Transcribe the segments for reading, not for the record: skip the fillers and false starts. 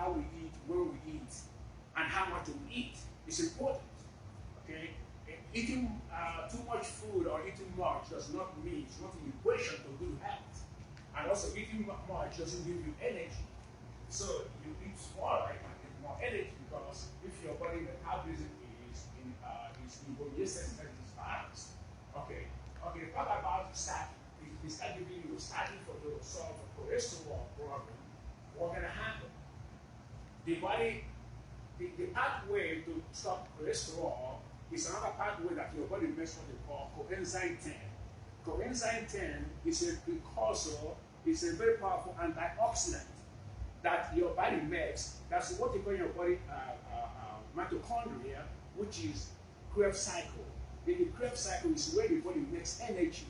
how we eat, when we eat, and how much we eat is important. Okay, eating too much food or eating much does not mean it's not an equation to good health, and also eating much doesn't give you energy. So you eat small, right, and get more energy because if your body metabolism is in homeostasis, that is balanced. Okay, talk about statin. If we start giving you statin for the solve a cholesterol problem, what's gonna happen? The body, the pathway to stop cholesterol is another pathway that your body makes what they call coenzyme 10. Coenzyme 10 is a precursor, it's a very powerful antioxidant that your body makes. That's what you call your body mitochondria, which is Krebs cycle. The Krebs cycle is where the body makes energy.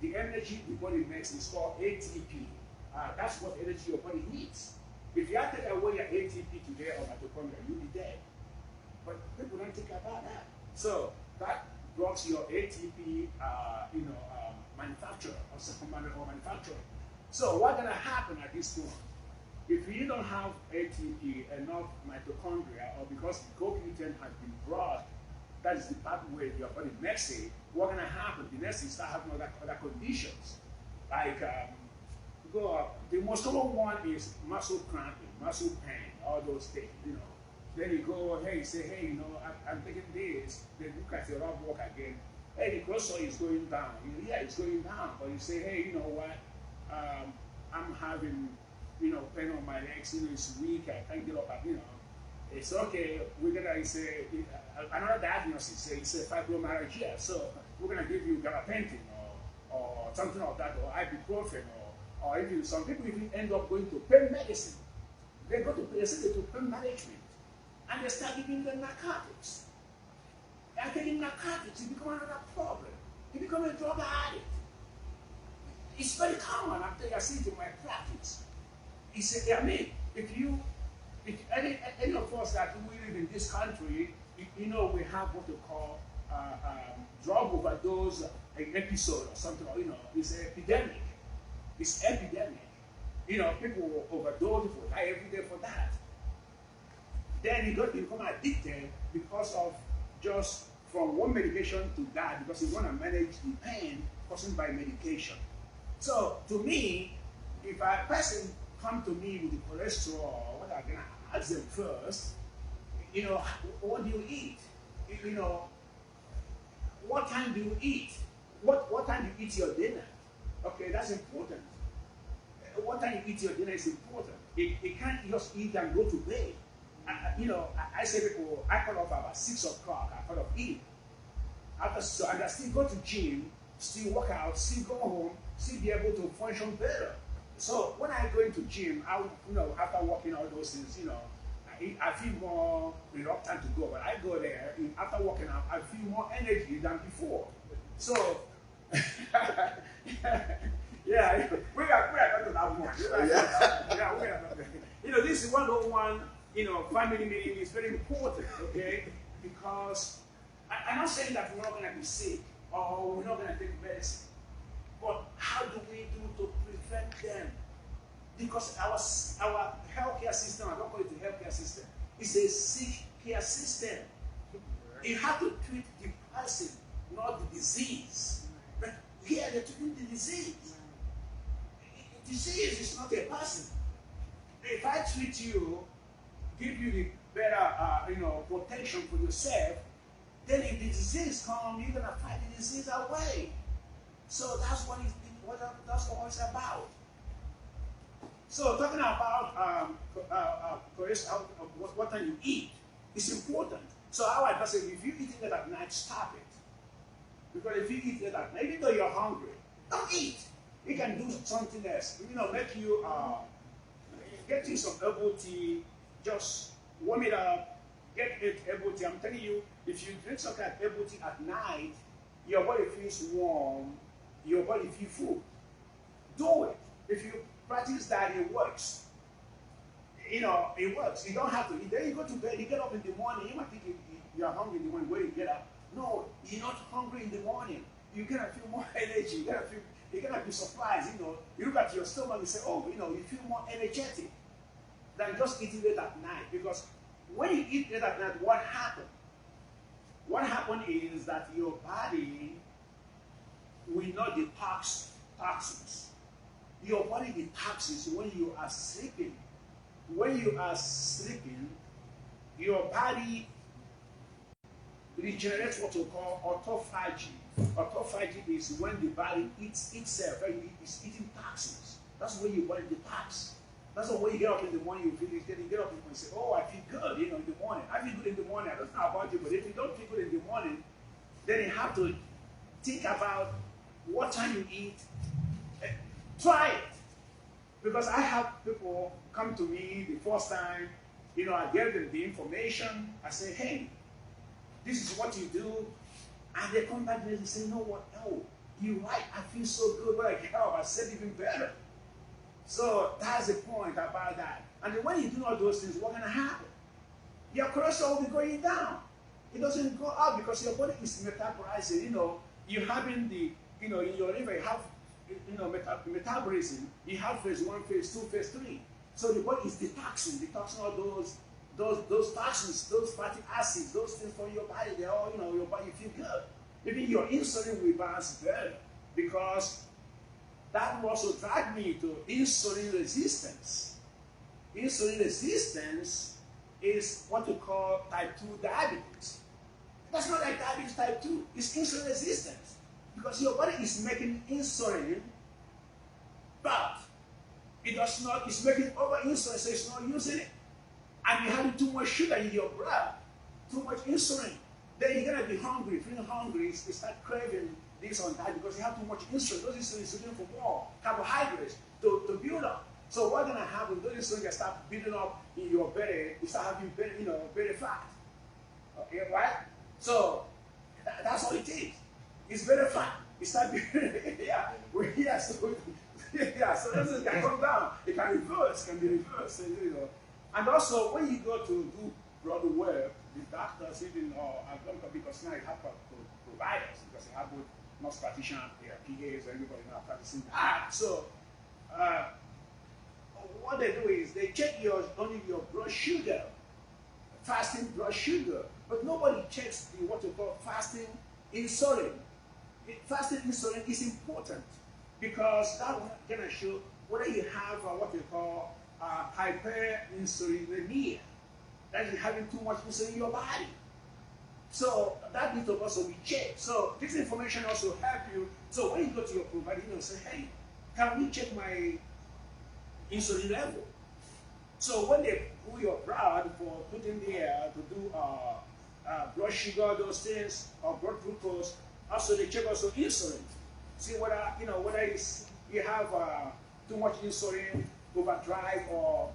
The energy the body makes is called ATP. That's what energy your body needs. If you take away your ATP today or mitochondria, you'll be dead. But people don't think about that. So that blocks your ATP, manufacturer or manufacturing. So what's gonna happen at this point? If you don't have ATP, enough mitochondria, or because the CoQ10 has been brought, that is the pathway your body makes it, what's gonna happen? The next thing, start having other conditions. Like, the most common one is muscle cramping, muscle pain, all those things, Then you go, hey, say, hey, I'm taking this. Then look at your lab work again. Hey, the cholesterol is going down. Yeah, it's going down. But you say, hey, you know what? I'm having, pain on my legs. It's weak. I can't get up. It's okay. We're gonna say another diagnosis. Say it's a fibromyalgia. So we're gonna give you gabapentin or something like that, or ibuprofen, or even some people even end up going to pain medicine. They go to pain management. And they start giving them narcotics. They are taking narcotics, it becomes another problem. You become a drug addict. It's very common. I see it in my practice. If any of us that we live in this country, we have what we call drug overdose episode or something. It's an epidemic. It's epidemic. People will overdose, will die every day for that. Then you become addicted because of just from one medication to that, because you want to manage the pain caused by medication. So to me, if a person come to me with the cholesterol, what I'm gonna ask them first, what do you eat? What time do you eat? What time do you eat your dinner? Okay, that's important. What time you eat your dinner is important. It can't just eat and go to bed. I say people, I cut off about 6 o'clock, I cut off eating. And I still go to gym, still work out, still go home, still be able to function better. So when I go into gym, after working all those things, I feel more reluctant to go. But I go there, after working out, I feel more energy than before. So, yeah, we are not to that much. Yeah, we are not. This is 101. Family meeting is very important, okay? Because I'm not saying that we're not going to be sick or we're not going to take medicine, but how do we do to prevent them? Because our healthcare system, I don't call it the healthcare system, it's a sick care system. You have to treat the person, not the disease. But here they're treating the disease. Disease is not a person. If I treat you, give you the better, protection for yourself, then if the disease comes, you're gonna fight the disease away. So that's what it's about. So talking about what time you eat is important. So how I say, if you eat it at night, stop it. Because if you eat it at night, even though you're hungry, don't eat. You can do something else. Make you get you some herbal tea. Just warm it up, get it herbal tea. I'm telling you, if you drink something like herbal tea at night, your body feels warm, your body feels full. Do it. If you practice that, it works. It works. You don't have to eat. Then you go to bed, you get up in the morning, you might think you're hungry in the morning when you get up. No, you're not hungry in the morning. You're gonna feel more energy. You're gonna be surprised. You look at your stomach and say, oh, you feel more energetic. than just eating late at night. Because when you eat late at night, what happens? What happens is that your body will not detox toxins. Your body detoxes when you are sleeping. When you are sleeping, your body regenerates what we call autophagy. Autophagy is when the body eats itself, and it's eating toxins. That's when your body detox. That's the way you get up in the morning, you feel it, then you get up and say, oh, I feel good, in the morning. I feel good in the morning. I don't know about you, but if you don't feel good in the morning, then you have to think about what time you eat. Try it. Because I have people come to me the first time, I give them the information. I say, hey, this is what you do. And they come back and they say, you know what? Oh, you're right. I feel so good. When I get up, I said even better. So that's the point about that. And then when you do all those things, what's going to happen? Your cholesterol will be going down. It doesn't go up because your body is metabolizing. You're having in your liver, you have, metabolism. You have phase 1, phase 2, phase 3. So the body is detoxing all those toxins, those fatty acids, those things from your body. They all, your body feel good. Even your insulin will balance better because that will also drive me to insulin resistance. Insulin resistance is what we call type 2 diabetes. That's not like diabetes type 2. It's insulin resistance because your body is making insulin, but it does not, it's making over insulin, so it's not using it. And you're having too much sugar in your blood, too much insulin. Then you're going to be hungry. Feeling hungry, you start craving this or that because you have too much insulin. Those insulin is looking for more carbohydrates to build up. So what's going to happen? Those insulin start building up in your belly. You start having belly fat. Okay, right? So that's all it is. It's belly fat. You start building, yeah. So those things can come down. It can reverse. Can be reversed. And also, when you go to do blood work, the doctors even are going to, because now you have providers, because you have both nurse practitioners, PAs, everybody now practicing that. So, what they do is they check only your blood sugar, fasting blood sugar, but nobody checks what you call fasting insulin. Fasting insulin is important because that one going to show whether you have what you call hyperinsulinemia. That is having too much insulin in your body. So that needs to also be checked. So this information also help you. So when you go to your provider, say, hey, can we check my insulin level? So when they pull your blood for putting there to do blood sugar, those things, or blood glucose, also they check also insulin. See whether you have too much insulin, overdrive, or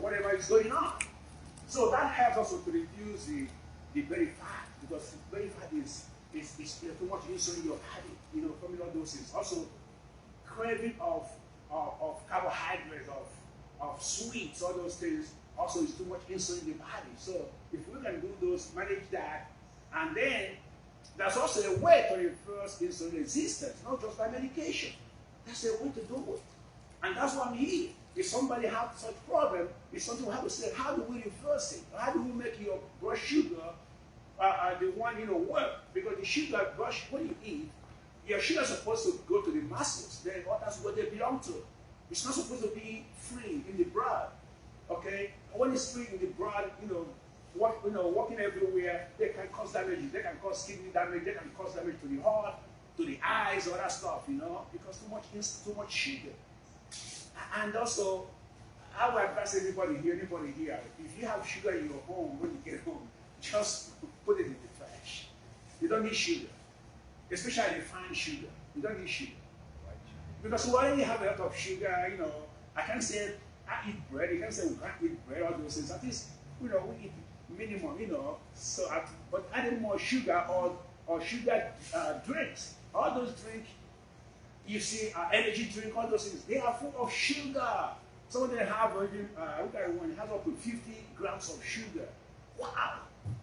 whatever is going on. So that helps also to reduce the belly fat, because belly fat is too much insulin in your body, coming all those things. Also, craving of carbohydrates, of sweets, all those things, also is too much insulin in the body. So if we can do those, manage that, and then there's also a way to reverse insulin resistance, not just by medication. That's a way to do it. And that's why I'm here. If somebody has such problem, it's something we have to say, how do we reverse it? How do we make your blood sugar the one work? Because the sugar rush, when you eat, your sugar is supposed to go to the muscles. That's what they belong to. It's not supposed to be free in the blood. Okay? When it's free in the blood, walking everywhere, they can cause damage. They can cause kidney damage. They can cause damage to the heart, to the eyes, all that stuff. Because too much sugar. And also, I would advise anybody here, if you have sugar in your home, when you get home, just put it in the trash. You don't need sugar, especially refined sugar. You don't need sugar. Because when you have a lot of sugar, I can't say I eat bread. You can't say we can't eat bread, all those things. At least, we eat minimum, so but adding more sugar or sugar drinks, all those drinks, you see, energy drink, all those things, they are full of sugar. Some of them have, look at one, it has up to 50 grams of sugar. Wow!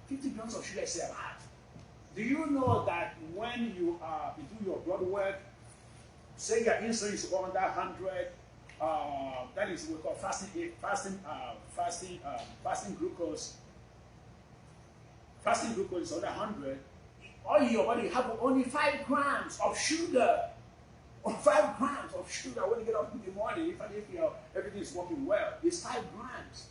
50 grams of sugar is a lot. Do you know that when you do your blood work, say your insulin is under 100, that is what we call fasting glucose. Fasting glucose is under 100. All your body have only 5 grams of sugar. Or 5 grams of sugar when you get up in the morning, if everything is working well, it's 5 grams.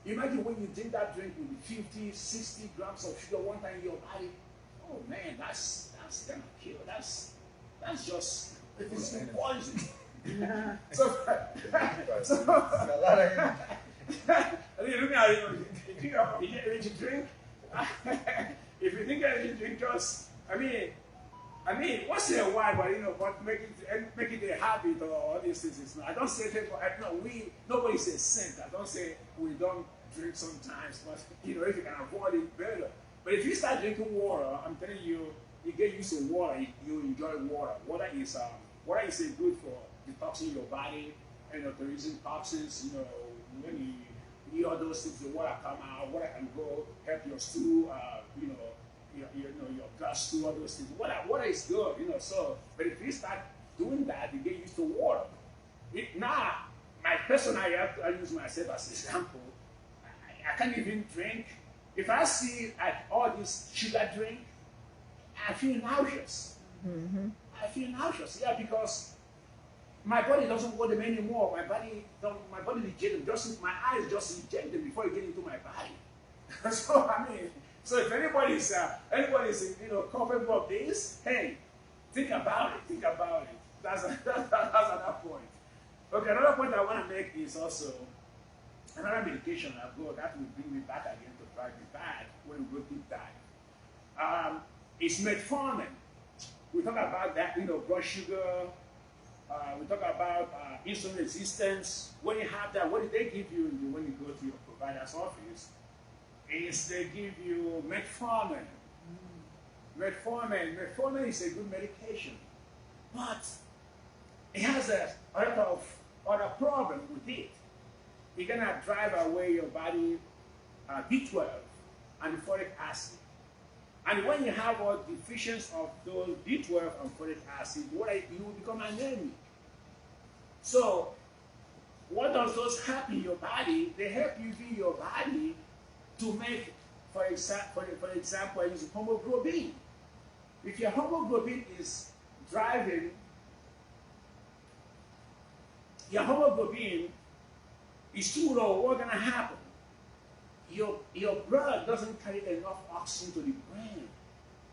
Imagine when you drink that drink with 50, 60 grams of sugar one time in your body. Oh man, that's gonna kill. That's just it's poison. So you look at it, you get energy drink. If you think energy drink, just I mean, once in a while, but make it a habit or all these things. It's not. I don't say people. Nobody says saint. I don't say we don't drink sometimes, but if you can avoid it, better. But if you start drinking water, I'm telling you, you get used to water. You enjoy water. Water is good for detoxing your body and releasing toxins. When you eat all those things, the water come out. Water can go help your stool. Your guts to all those things. Water is good, so, but if you start doing that, you get used to water. Now, my personal, I use myself as an example. I can't even drink. If I see all this sugar drink, I feel nauseous. Mm-hmm. I feel nauseous, because my body doesn't want them anymore. My body rejects them. My eyes just reject them before it gets into my body. So if anybody's culpable of this, hey, think about it. That's another point. Okay, another point I want to make is also another medication that will bring me back again to drive me back when we go deep dive. It's metformin. We talk about that, blood sugar. We talk about insulin resistance. When you have that, what do they give you when you go to your provider's office? Is they give you metformin. Metformin is a good medication, but it has a lot of other problem with it. It's gonna drive away your body B12 and folic acid. And when you have a deficiency of those B12 and folic acid, you will become anemic. So, what does those help in your body? They help you in your body to make, for example, I use hemoglobin. If your hemoglobin is driving, your hemoglobin is too low, what's going to happen? Your blood doesn't carry enough oxygen to the brain.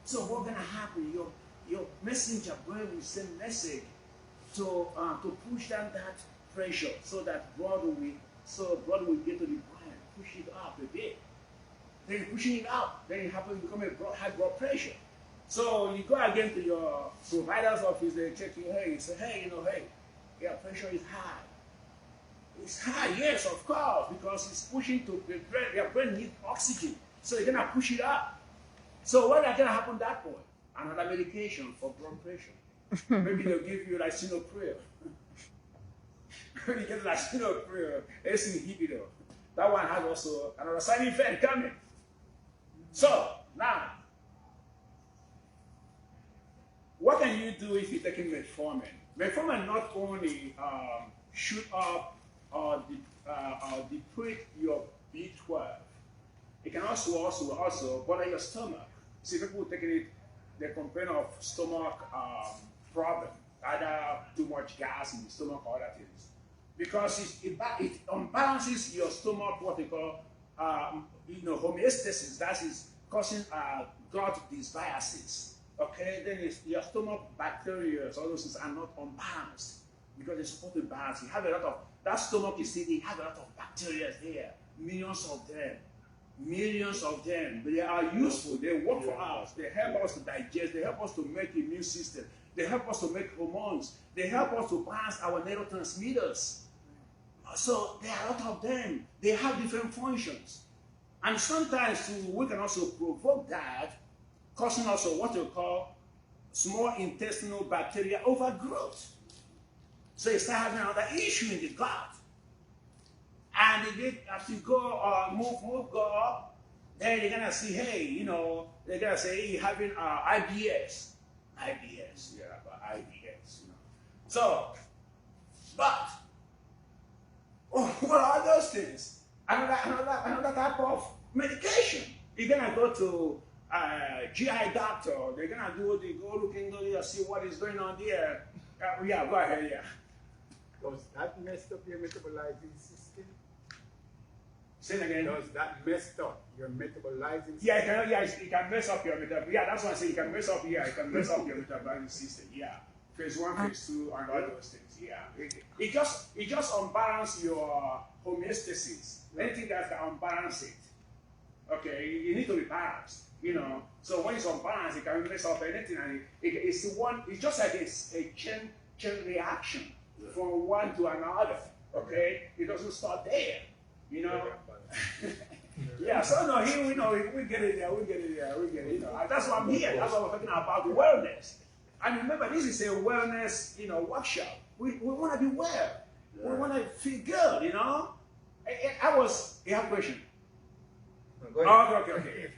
So what's going to happen? Your messenger brain will send message to push down that pressure so that blood will get to the brain, push it up a bit. Then pushing it up, then you happen to become high blood pressure. So you go again to your provider's office, they check you, say, your pressure is high. It's high, yes, of course, because it's pushing to the brain. Your brain needs oxygen, so you're gonna push it up. So what is gonna happen at that point? Another medication for blood pressure. Maybe they'll give you lisinopril. When you get lisinopril, ACE inhibitor, that one has also another side effect coming. So, now, what can you do if you're taking metformin? Metformin not only shoot up or deplete your B12, it can also bother your stomach. See, people taking it, they complain of stomach problem, either too much gas in the stomach or other things. Because it unbalances your stomach, what they call homeostasis. That is causing gut dysbiosis. Okay, then your stomach bacteria, all those things are not unbalanced because they're supposed to balance. You have a lot of that stomach. You see, they have a lot of bacteria there, millions of them. They are useful. They work for us. They help us to digest. They help us to make immune system. They help us to make hormones. They help us to balance our neurotransmitters. So there are a lot of them. They have different functions. And sometimes we can also provoke that, causing also what we call small intestinal bacteria overgrowth. So you start having another issue in the gut. And as you go go up, then you're gonna see, they're gonna say you're having IBS. IBS. So, but what are those things? Another type of medication. You're gonna go to GI doctor. They're gonna go looking, see what is going on there. Yeah, go ahead. Yeah. Does that mess up your metabolizing system? Say it again. Does that mess up your metabolizing system? Yeah, it can mess up your metabolism. Yeah, that's why I say it can mess up. Yeah, it can mess up your metabolism system. Yeah, phase 1, phase 2, and all those things. Yeah, it just unbalance your homeostasis. Anything that can unbalance it, okay, you need to be balanced. You know, so when it's unbalanced, it can mess up anything, and it's just like it's a chain reaction from one to another. Okay, it doesn't start there. You know. Yeah, so no, here we know we get it there, we get it. You know, that's why I'm here. That's why we're talking about wellness. And remember, this is a wellness, workshop. We want to be well. Yeah. We want to feel good. You know. You have a question. Okay.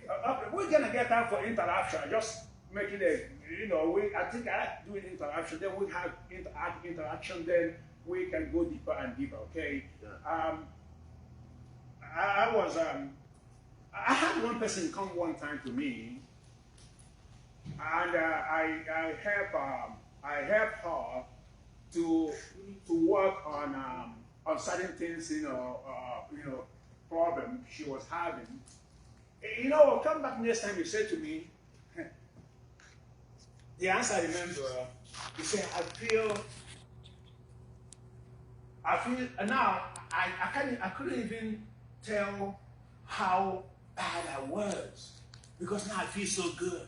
We're gonna get time for interaction. Just making I think I like doing interaction. Then we have interaction. Then we can go deeper and deeper. Okay. Yeah. I had one person come one time to me, and I helped her to work on certain things, problem she was having. Come back next time. You said to me, the answer I remember. You said, I feel now. I couldn't even tell how bad I was because now I feel so good.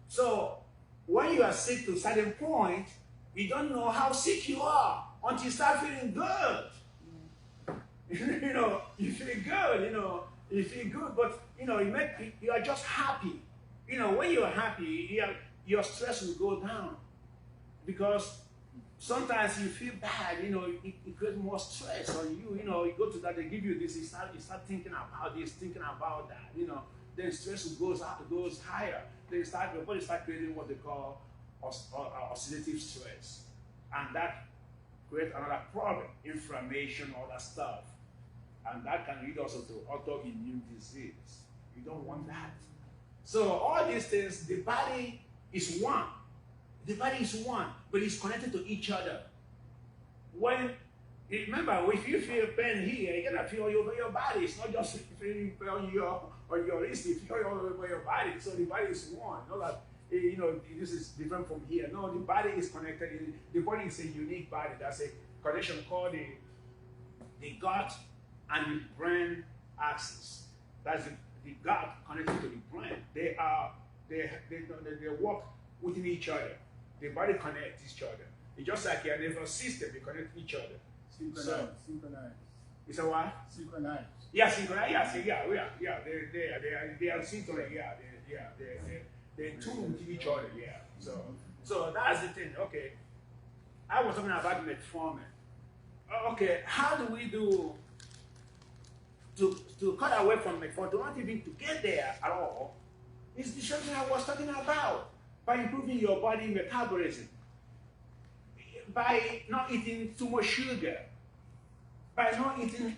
So when you are sick to a certain point, you don't know how sick you are until you start feeling good. You feel good. You feel good, but you are just happy. When you are happy, your stress will go down because sometimes you feel bad, it creates more stress on you. You go to that, they give you this, you start thinking about this, thinking about that, then stress goes higher. Then your body start creating what they call oxidative stress. And that creates another problem, inflammation, all that stuff. And that can lead also to autoimmune disease. You don't want that. So all these things, the body is one. The body is one, but it's connected to each other. Remember, if you feel pain here, you're gonna feel all over your body. It's not just feeling pain on your wrist, you feel all over your body. So the body is one. Not that this is different from here. No, the body is connected. The body is a unique body. That's a connection called the gut and the brain axis. That's the gut connected to the brain. They work within each other. The body connects each other. It's just like your nervous system, they connect each other. Synchronized. It's a what? Synchronized. Yeah, synchronized. Yeah. They are synchronized. Yeah, they're tuned to each other. Yeah. So that's the thing. Okay. I was talking about metformin. Okay, how do we do to cut away from metformin, to not even to get there at all? It's the same thing I was talking about. By improving your body metabolism, by not eating too much sugar, by not eating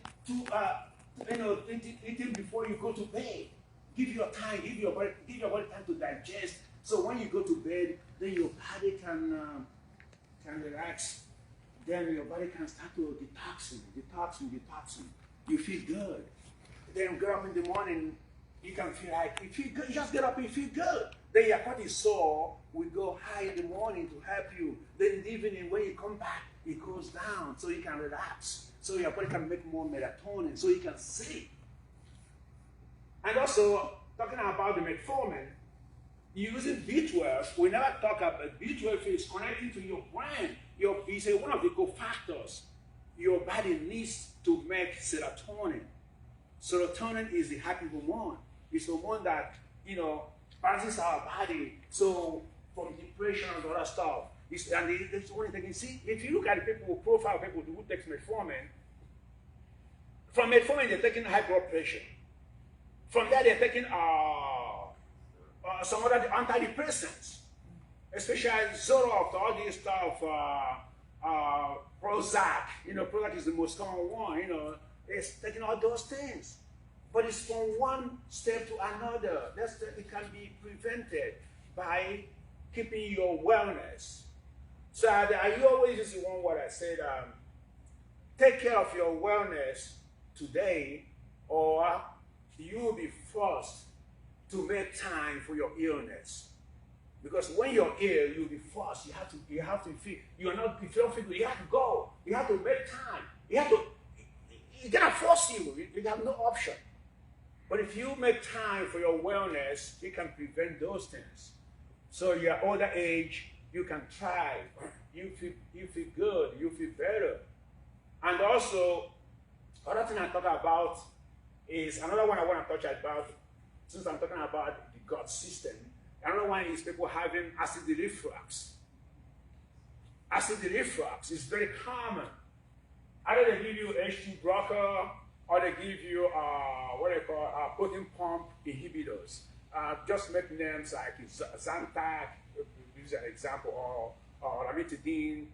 eating before you go to bed. Give your body time to digest. So when you go to bed, then your body can relax. Then your body can start to detoxing. You feel good. Then you get up in the morning, you can feel like you feel good. You just get up and you feel good. Then your cortisol will go high in the morning to help you. Then in the evening, when you come back, it goes down so you can relax. So your body can make more melatonin so you can sleep. And also, talking about the metformin, using B12, we never talk about B12 is connecting to your brain. It's one of the cofactors. Your body needs to make serotonin. Serotonin is the happy hormone. It's the hormone that, balances our body. So from depression and other stuff. That's one thing. See, if you look at the profile of people who take metformin, from metformin they're taking high blood pressure. From there they're taking some other antidepressants, especially Zoloft, all this stuff, Prozac. Prozac is the most common one. It's taking all those things. But it's from one step to another. It can be prevented by keeping your wellness. So I always use one word I said, take care of your wellness today, or you will be forced to make time for your illness. Because when you're ill, you'll be forced. You have to feel, if you don't feel good, you have to go. You have to make time. It's gonna force you. You have no option. But if you make time for your wellness, it can prevent those things. So your older age, you can thrive. You feel good. You feel better. And also, other thing I talk about is another one I want to touch about. Since I'm talking about the gut system, another one is people having acid reflux. Acid reflux is very common. Either they give you H2 blocker, or they give you what they call protein pump inhibitors. Just make names like Zantac, use an example, or Ranitidine,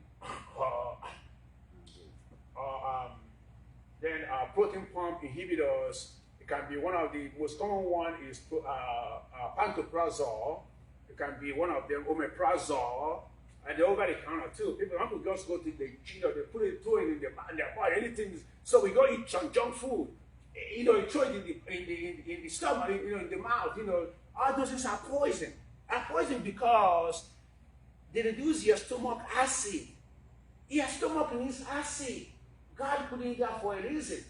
then protein pump inhibitors. It can be one of the most common one is pantoprazole. It can be one of them omeprazole, and they're over the counter too. People want to just go to the they put it, throw it in their body, anything. So we go eat some junk food. You throw it in the stomach, in the mouth. All those things are poison. Are poison because they reduce your stomach acid. Your stomach needs acid. God put it there for a reason.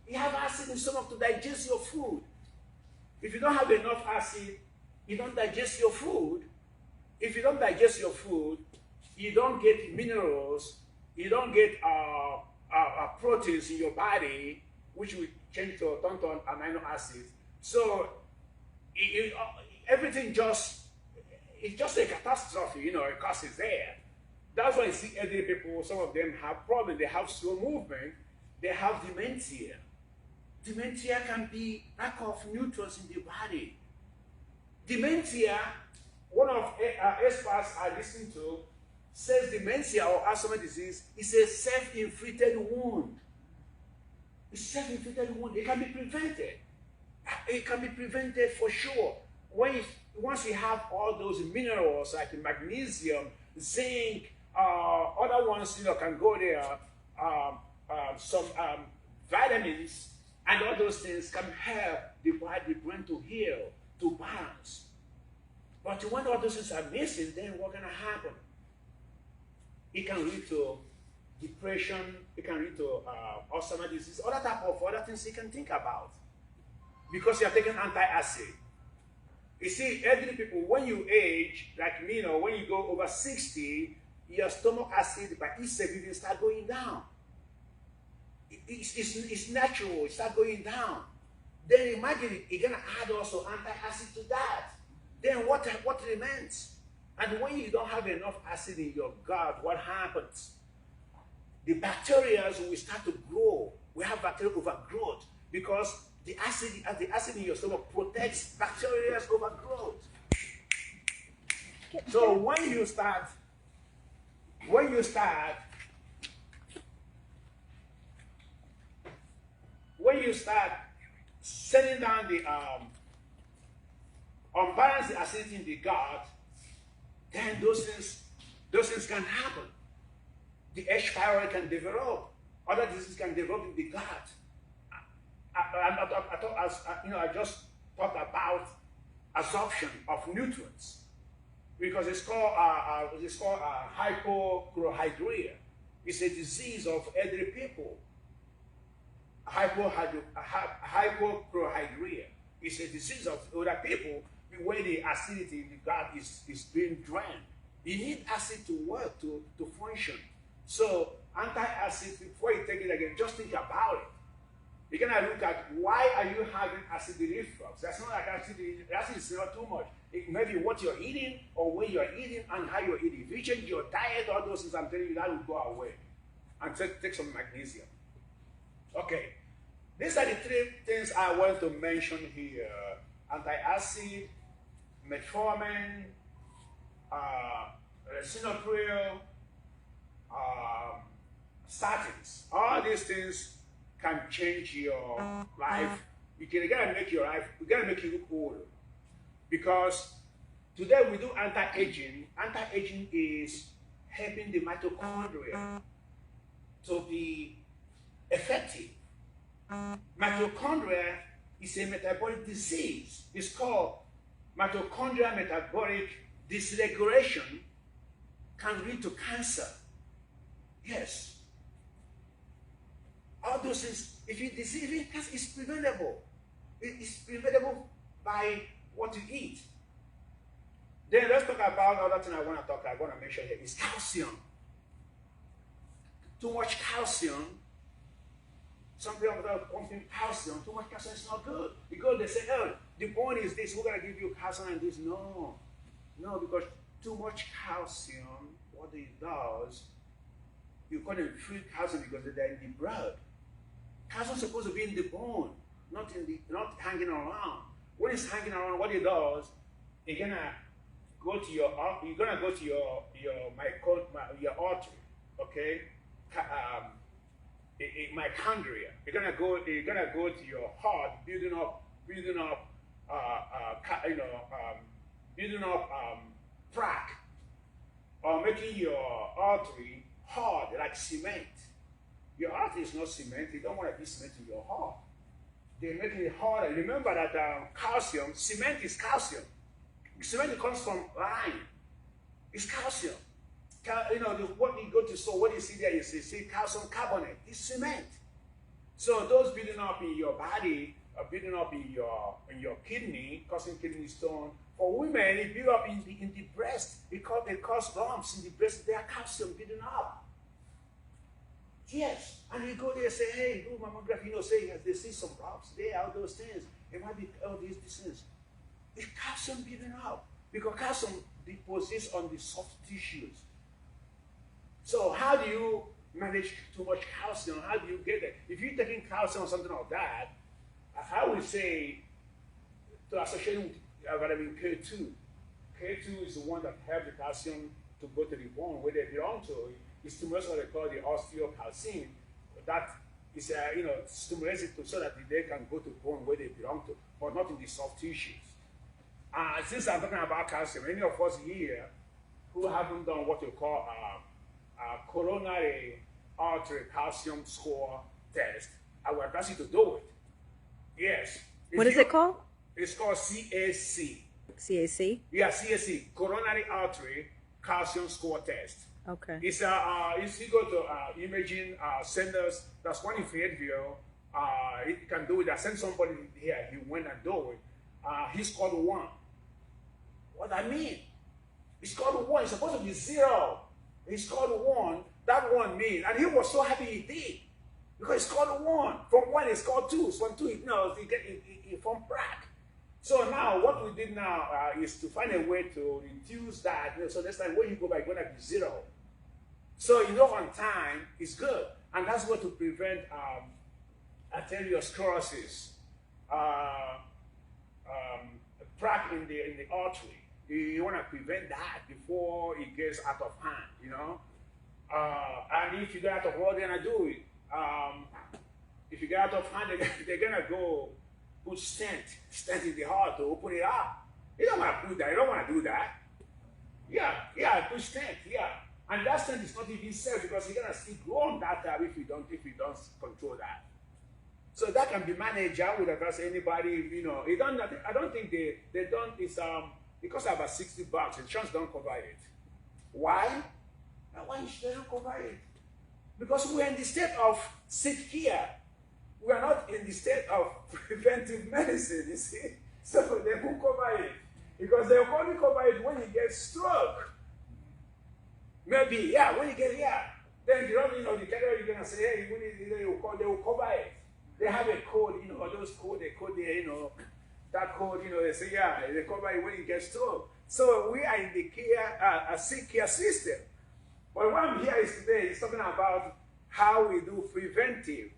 You have acid in the stomach to digest your food. If you don't have enough acid, you don't digest your food. If you don't digest your food, you don't get minerals, you don't get proteins in your body, which will change to amino acids. So everything it's just a catastrophe, because it's there. That's why you see elderly people, some of them have problems. They have slow movement, they have dementia. Dementia can be lack of nutrients in the body. Dementia, one of experts I listen to says dementia or Alzheimer's disease is a self-inflicted wound. It's self-inflicted wound. It can be prevented. It can be prevented for sure. Once you have all those minerals like magnesium, zinc, other ones can go there, some vitamins, and all those things can help the brain to heal, to balance. But when all those things are missing, then what's going to happen? It can lead to depression, it can lead to Alzheimer's disease, other type of other things you can think about. Because you are taking antacid. You see, elderly people, when you age, like me, when you go over 60, your stomach acid by itself even start going down. It's natural, it start going down. Then imagine you're going to add also antacid to that. Then what remains? And when you don't have enough acid in your gut, what happens? The bacteria will start to grow. We have bacterial overgrowth because the acid in your stomach protects bacterial overgrowth. So when you start setting down the unbalanced acidity in the gut, then those things can happen. The H. pylori can develop. Other diseases can develop in the gut. I just talked about absorption of nutrients because it's called hypochlorhydria. It's a disease of elderly people. Hypochlorhydria is a disease of older people where the acidity in the gut is being drained. You need acid to work, to function. So anti-acid, before you take it again, just think about it. You're going to look at why are you having acid reflux. That's not like acid is not too much. It may be what you're eating or when you're eating and how you're eating. If you change your diet, all those things I'm telling you, that will go away. And take some magnesium. Okay. These are the three things I want to mention here. Anti-acid, metformin, lisinopril, statins. All these things can change your life. You gotta make your life, you gotta make you look older. Because today we do anti-aging. Anti-aging is helping the mitochondria to be effective. Mitochondria is a metabolic disease. It's called mitochondrial metabolic dysregulation, can lead to cancer. Yes. All those things, if you deceive it, it's preventable. It's preventable by what you eat. Then let's talk about other thing I want to mention here is calcium. Too much calcium. Some people are pumping calcium. Too much calcium is not good. Because they say, oh, the bone is this, we're going to give you calcium and this. No. No, because too much calcium, what it does, you call them free calcium because they're in the blood. Calcium is supposed to be in the bone, not hanging around. When it's hanging around, what it does, you're gonna go to your artery, okay? Mitochondria. You're gonna go to your heart, building up plaque, or making your artery hard like cement. Your artery is not cement. You don't want to be cement in your heart. They're making it harder. Remember that calcium, cement is calcium. Cement comes from lime. It's calcium. What you go to store, what you see there, you see calcium carbonate. It's cement. So those building up in your body, building up in your kidney, causing kidney stone. For women, it build up in the breast. It cause lumps in the breast. They are calcium building up. Yes, and you go there and say, hey, do mammography, say they see some lumps there, all those things. It might be all these things. It's calcium building up because calcium deposits on the soft tissues. So how do you manage too much calcium? How do you get it? If you're taking calcium or something like that, I would say to associate with vitamin K2. K2 is the one that helps the calcium to go to the bone where they belong to. It stimulates what they call the osteocalcine. That is, stimulates it so that they can go to bone where they belong to, but not in the soft tissues. Since I'm talking about calcium, any of us here who haven't done what you call coronary artery calcium score test, I would advise you to do it. Yes. What is it called? It's called CAC. CAC? Yeah, CAC, coronary artery calcium score test. Okay. It's if you go to imaging centers, that's one in Fayetteville. It can do it. I sent somebody here. He went and do it. He scored 1. What I mean? He scored 1. It's supposed to be 0. He scored 1. That 1 means, and he was so happy he did because he scored 1. From 1 he scored 2. From 2 he formed plaque. So now what we did now is to find a way to reduce that. So next time when you go back, it's going to be 0. So on time is good, and that's what to prevent arteriosclerosis, plaque in the artery. You want to prevent that before it gets out of hand, And if you get out of hand, they're gonna do it. If you get out of hand, they're gonna go put stent in the heart to open it up. You don't want to do that. You don't want to do that. Yeah, put stent. Yeah. And that stent is not even safe because you're gonna still grow on that if you don't control that. So that can be managed. I would advise anybody, I don't think they don't. It costs about $60. Insurance don't cover it. Why? Why they don't cover it? Because we're in the state of sick care. We are not in the state of preventive medicine. You see, so they won't cover it because they will only cover it when you get stroke. Maybe, when you get here, then the carrier you're gonna say, hey, they will cover it. They have a code, those code, they code there, that code, they say, they cover it when you get stroke. So we are in the a sick care system. But what I'm here is today is talking about how we do preventive,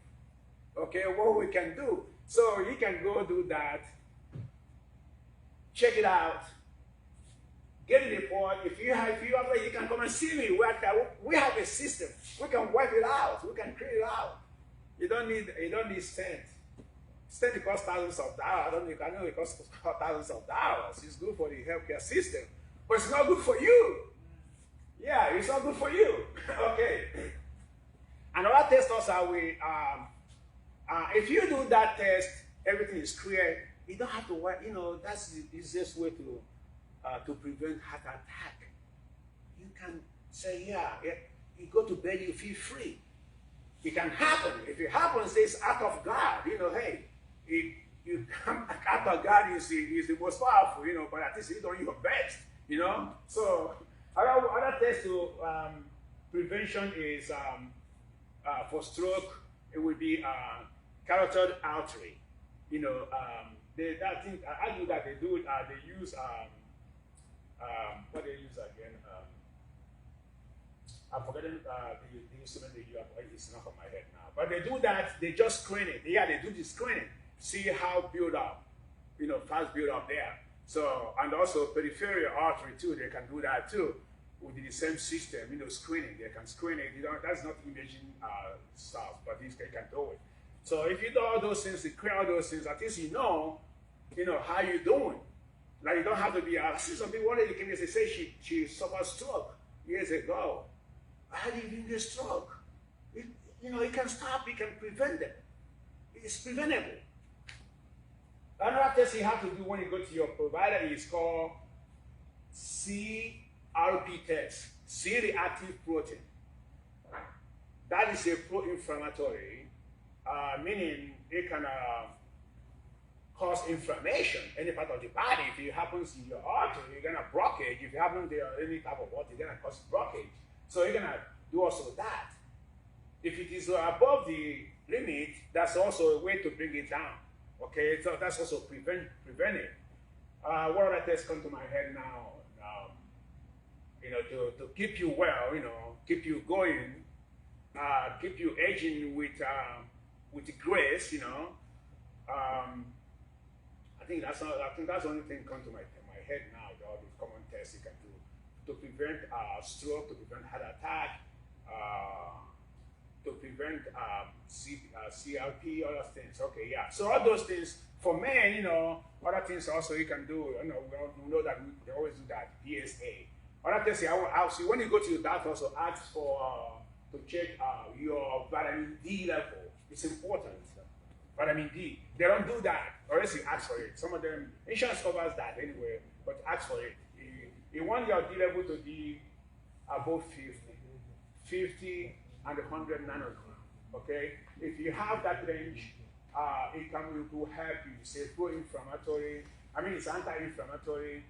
okay, what we can do. So you can go do that, check it out, get in the pot. If you have, you can come and see me. We have a system. We can wipe it out. We can clean it out. You don't need stent. Stent costs thousands of dollars. I know it costs thousands of dollars. It's good for the healthcare system, but it's not good for you. Yeah, it's not good for you. Okay. Another test also if you do that test, everything is clear. You don't have to worry. That's the easiest way to prevent heart attack. You can say, you go to bed, you feel free. It can happen. If it happens, it's act of God. Hey, you come act of God is the most powerful. But at least you do your best. So other test to prevention is for stroke. It would be carotid artery. I do that. They do it. They use what they use again. I've forgotten the instrument they use. It's not on my head now. But they do that. They just screen it. Yeah, they do the screening. See how build up. Fast build up there. So, and also peripheral artery too. They can do that too with the same system. Screening. They can screen it. That's not imaging stuff, but they can do it. So if you do all those things, you clear all those things, at least you know how you're doing. Like you don't have to be. I see some people, one lady came and say she suffered stroke years ago. How do you even get stroke? It can stop. You can prevent it. It's preventable. Another test you have to do when you go to your provider is called CRP test, C-reactive protein. That is a pro-inflammatory, meaning it can cause inflammation any part of the body. If it happens in your artery, you're gonna blockage. If it happens there any type of water, you're gonna cause blockage. So you're gonna do also that. If it is above the limit, that's also a way to bring it down. Okay, so that's also prevent it. What other tests come to my head now? To keep you well, keep you going, keep you aging with grace, I think that's the only thing come to my head now. All these common tests you can do to prevent stroke, to prevent heart attack, to prevent CRP, all those things. Okay, yeah. So all those things for men, other things also you can do. We know that we always do that. PSA. Other things I see when you go to your doctor, also ask for to check your vitamin D level. It's important. Vitamin D. They don't do that unless you ask for it. Some of them insurance covers that anyway, but ask for it. You want your D level to be above 50 and 100 nanogram. Okay, if you have that range, it will help you. It's a pro-inflammatory. It's anti-inflammatory.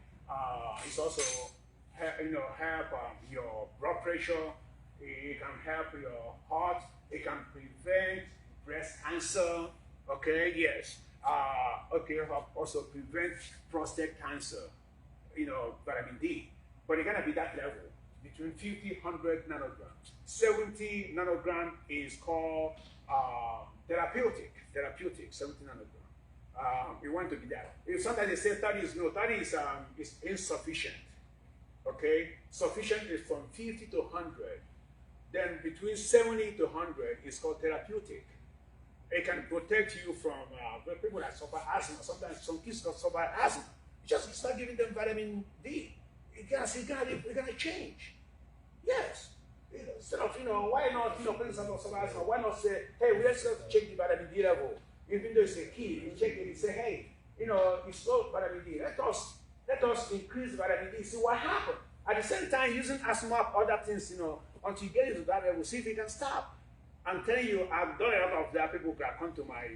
It's also help your blood pressure. It can help your heart. It can prevent breast cancer. Okay, yes. Also prevent prostate cancer. Vitamin D. But it's gonna be that level. Between 50, 100 nanograms. 70 nanogram is called therapeutic, 70 nanogram. We want to be that. Sometimes they say 30 is no, 30 is insufficient. Okay? Sufficient is from 50 to 100. Then between 70 to 100 is called therapeutic. It can protect you from people that suffer asthma. Sometimes some kids can suffer asthma. Just start giving them vitamin D. It's gonna change. Yes. Instead of, why not, putting some asthma, why not say, hey, let's check the vitamin D level. Even though it's a kid, you check it and say, hey, it's low vitamin D. Let us increase vitamin D, see what happens. At the same time, using asthma, other things, until you get into that level, see if you can stop. I'm telling you, I've done a lot of that. People that come to my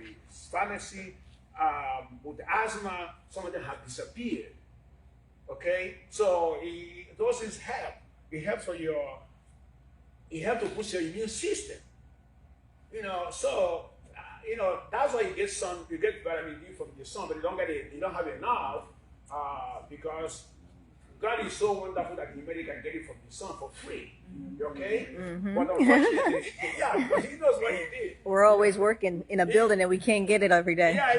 pharmacy with asthma, some of them have disappeared. Okay? So those things help. It helps it helps to boost your immune system. So that's why you get vitamin D from the sun, but you don't have enough because God is so wonderful that He made it can get it from the sun for free. Okay? Mm-hmm. But unfortunately, because He knows what He did. We're always working in a building and we can't get it every day. Yeah.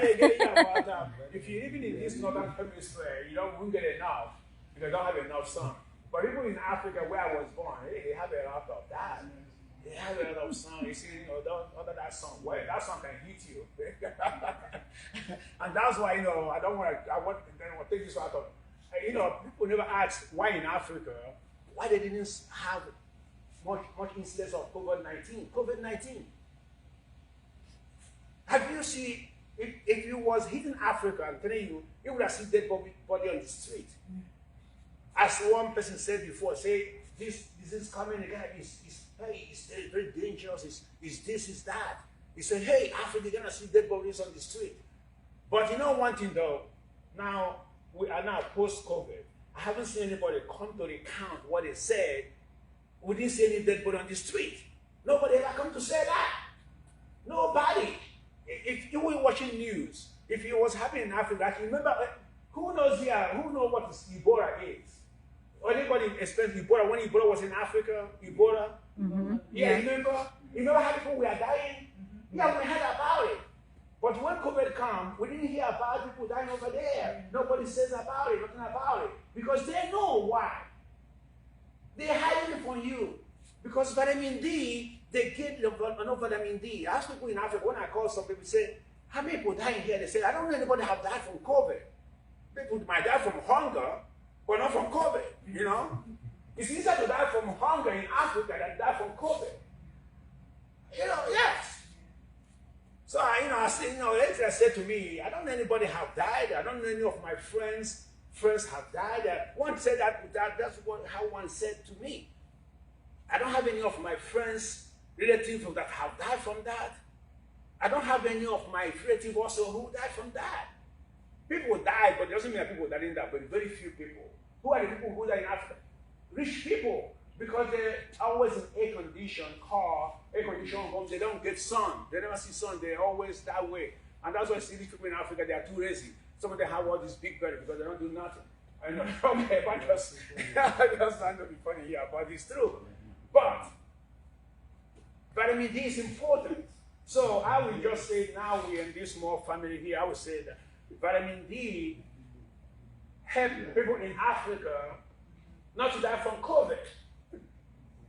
But if you're living in this northern hemisphere, you won't get enough. because they don't have enough sun. But people in Africa where I was born, they have a lot of that. They have a lot of sun. You see, under that sun, well, that sun can heat you. And that's why, I don't want to take this out of, people never ask why in Africa, why they didn't have much incidence of COVID-19. COVID-19. Have you seen, if you was hitting Africa, I'm telling you, you would have seen dead body on the street. As one person said before, this is coming again, it's very dangerous, it's this, it's that. He said, hey, Africa, you're gonna see dead bodies on the street. But you know one thing though, now we are now post-COVID. I haven't seen anybody come to recount what they said. We didn't see any dead body on the street. Nobody ever come to say that. Nobody. If you were watching news, if it was happening in Africa, I remember, who knows what Ebola is? Or anybody experienced Ebola when Ebola was in Africa? Ebola? Mm-hmm. Yeah, remember? You know how people were dying? Mm-hmm. Yeah, we heard about it. But when COVID came, we didn't hear about people dying over there. Nobody says about it, nothing about it. Because they know why. They're hiding it from you. Because vitamin D, they get enough vitamin D. I ask people in Africa, when I call some people, say, how many people dying here? They say, I don't know anybody have died from COVID. People might die from hunger, but not from COVID, It's easier to die from hunger in Africa than die from COVID. Yes. So, I said to me, I don't know anybody have died. I don't know any of my friends have died. One said that's how one said to me. I don't have any of my friends, relatives that have died from that. I don't have any of my relatives also who died from that. People died, but it doesn't mean that people didn't die, but very few people. Who are the people who die in Africa? Rich people, because they're always in air-conditioned car, air-conditioned homes. They don't get sun. They never see sun. They're always that way. And that's why rich people in Africa, they are too lazy. Some of them have all this big belly because they don't do nothing. I know, okay, but just trying to be funny here, but it's true. But vitamin D is important. So I will just say, now we're in this small family here, I would say that vitamin D helps people in Africa not to die from COVID.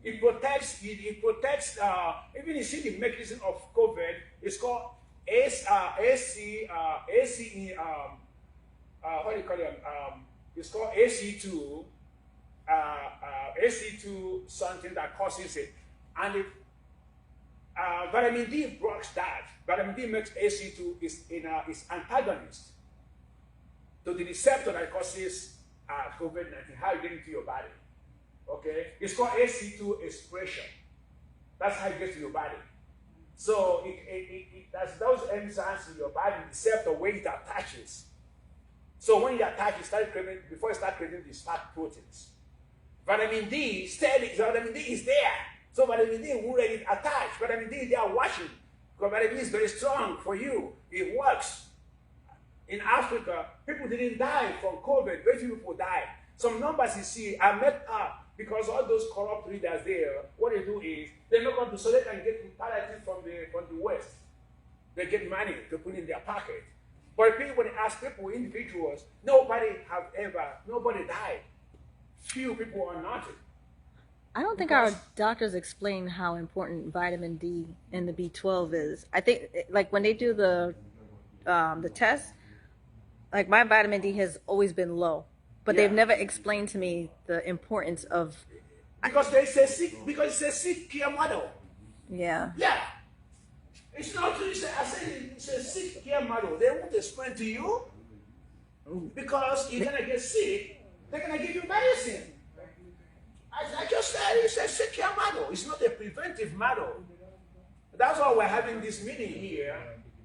It protects, even you see the mechanism of COVID, it's called it's called AC2, AC2 something that causes it. And vitamin D blocks that. Vitamin D makes AC2 is antagonist to the receptor that causes COVID-19, how you get into your body. Okay? It's called AC2 expression. That's how it gets to your body. So that's those enzymes in your body, receptor where it attaches. So when you attach, before you start creating these fat proteins. Vitamin D is there. So vitamin D will already attach. Vitamin D, they are watching. Because vitamin D is very strong for you. It works. In Africa, people didn't die from COVID. Very few people died. Some numbers you see are made up because all those corrupt leaders there, what they do is they knock on so they can get palliative from the West. They get money to put in their pocket. But when they ask people, individuals, nobody died. Few people are not. I don't think our doctors explain how important vitamin D and the B12 is. I think, like when they do the test, like my vitamin D has always been low, but they've never explained to me the importance of. Because they say sick. Because it says sick care model. Yeah. Yeah. It's not. I said it's a sick care model. They won't explain to you because you're gonna get sick. They're gonna give you medicine. I just said it's a sick care model. It's not a preventive model. That's why we're having this meeting here.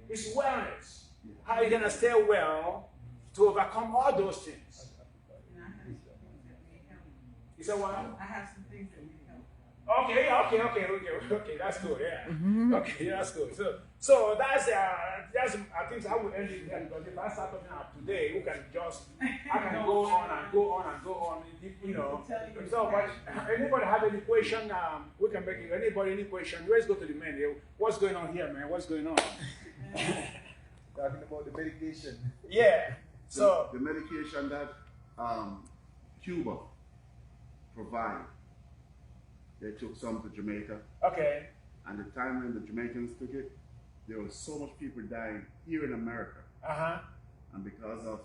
It's wellness. How are you gonna stay well to overcome all those things? You said what? I have some things that need help. Okay, that's good, yeah. Mm-hmm. Okay, that's good. So that's I think I will end it here because if I start talking about today, I can go on and go on, So, but anybody have any question? We can make it. Anybody, any question? Let's go to the man here. What's going on here, man? What's going on? Talking about the medication. Yeah. So the medication that Cuba provide. They took some to Jamaica, Okay. and the time when the Jamaicans took it, there was so much people dying here in America, Uh-huh. and because of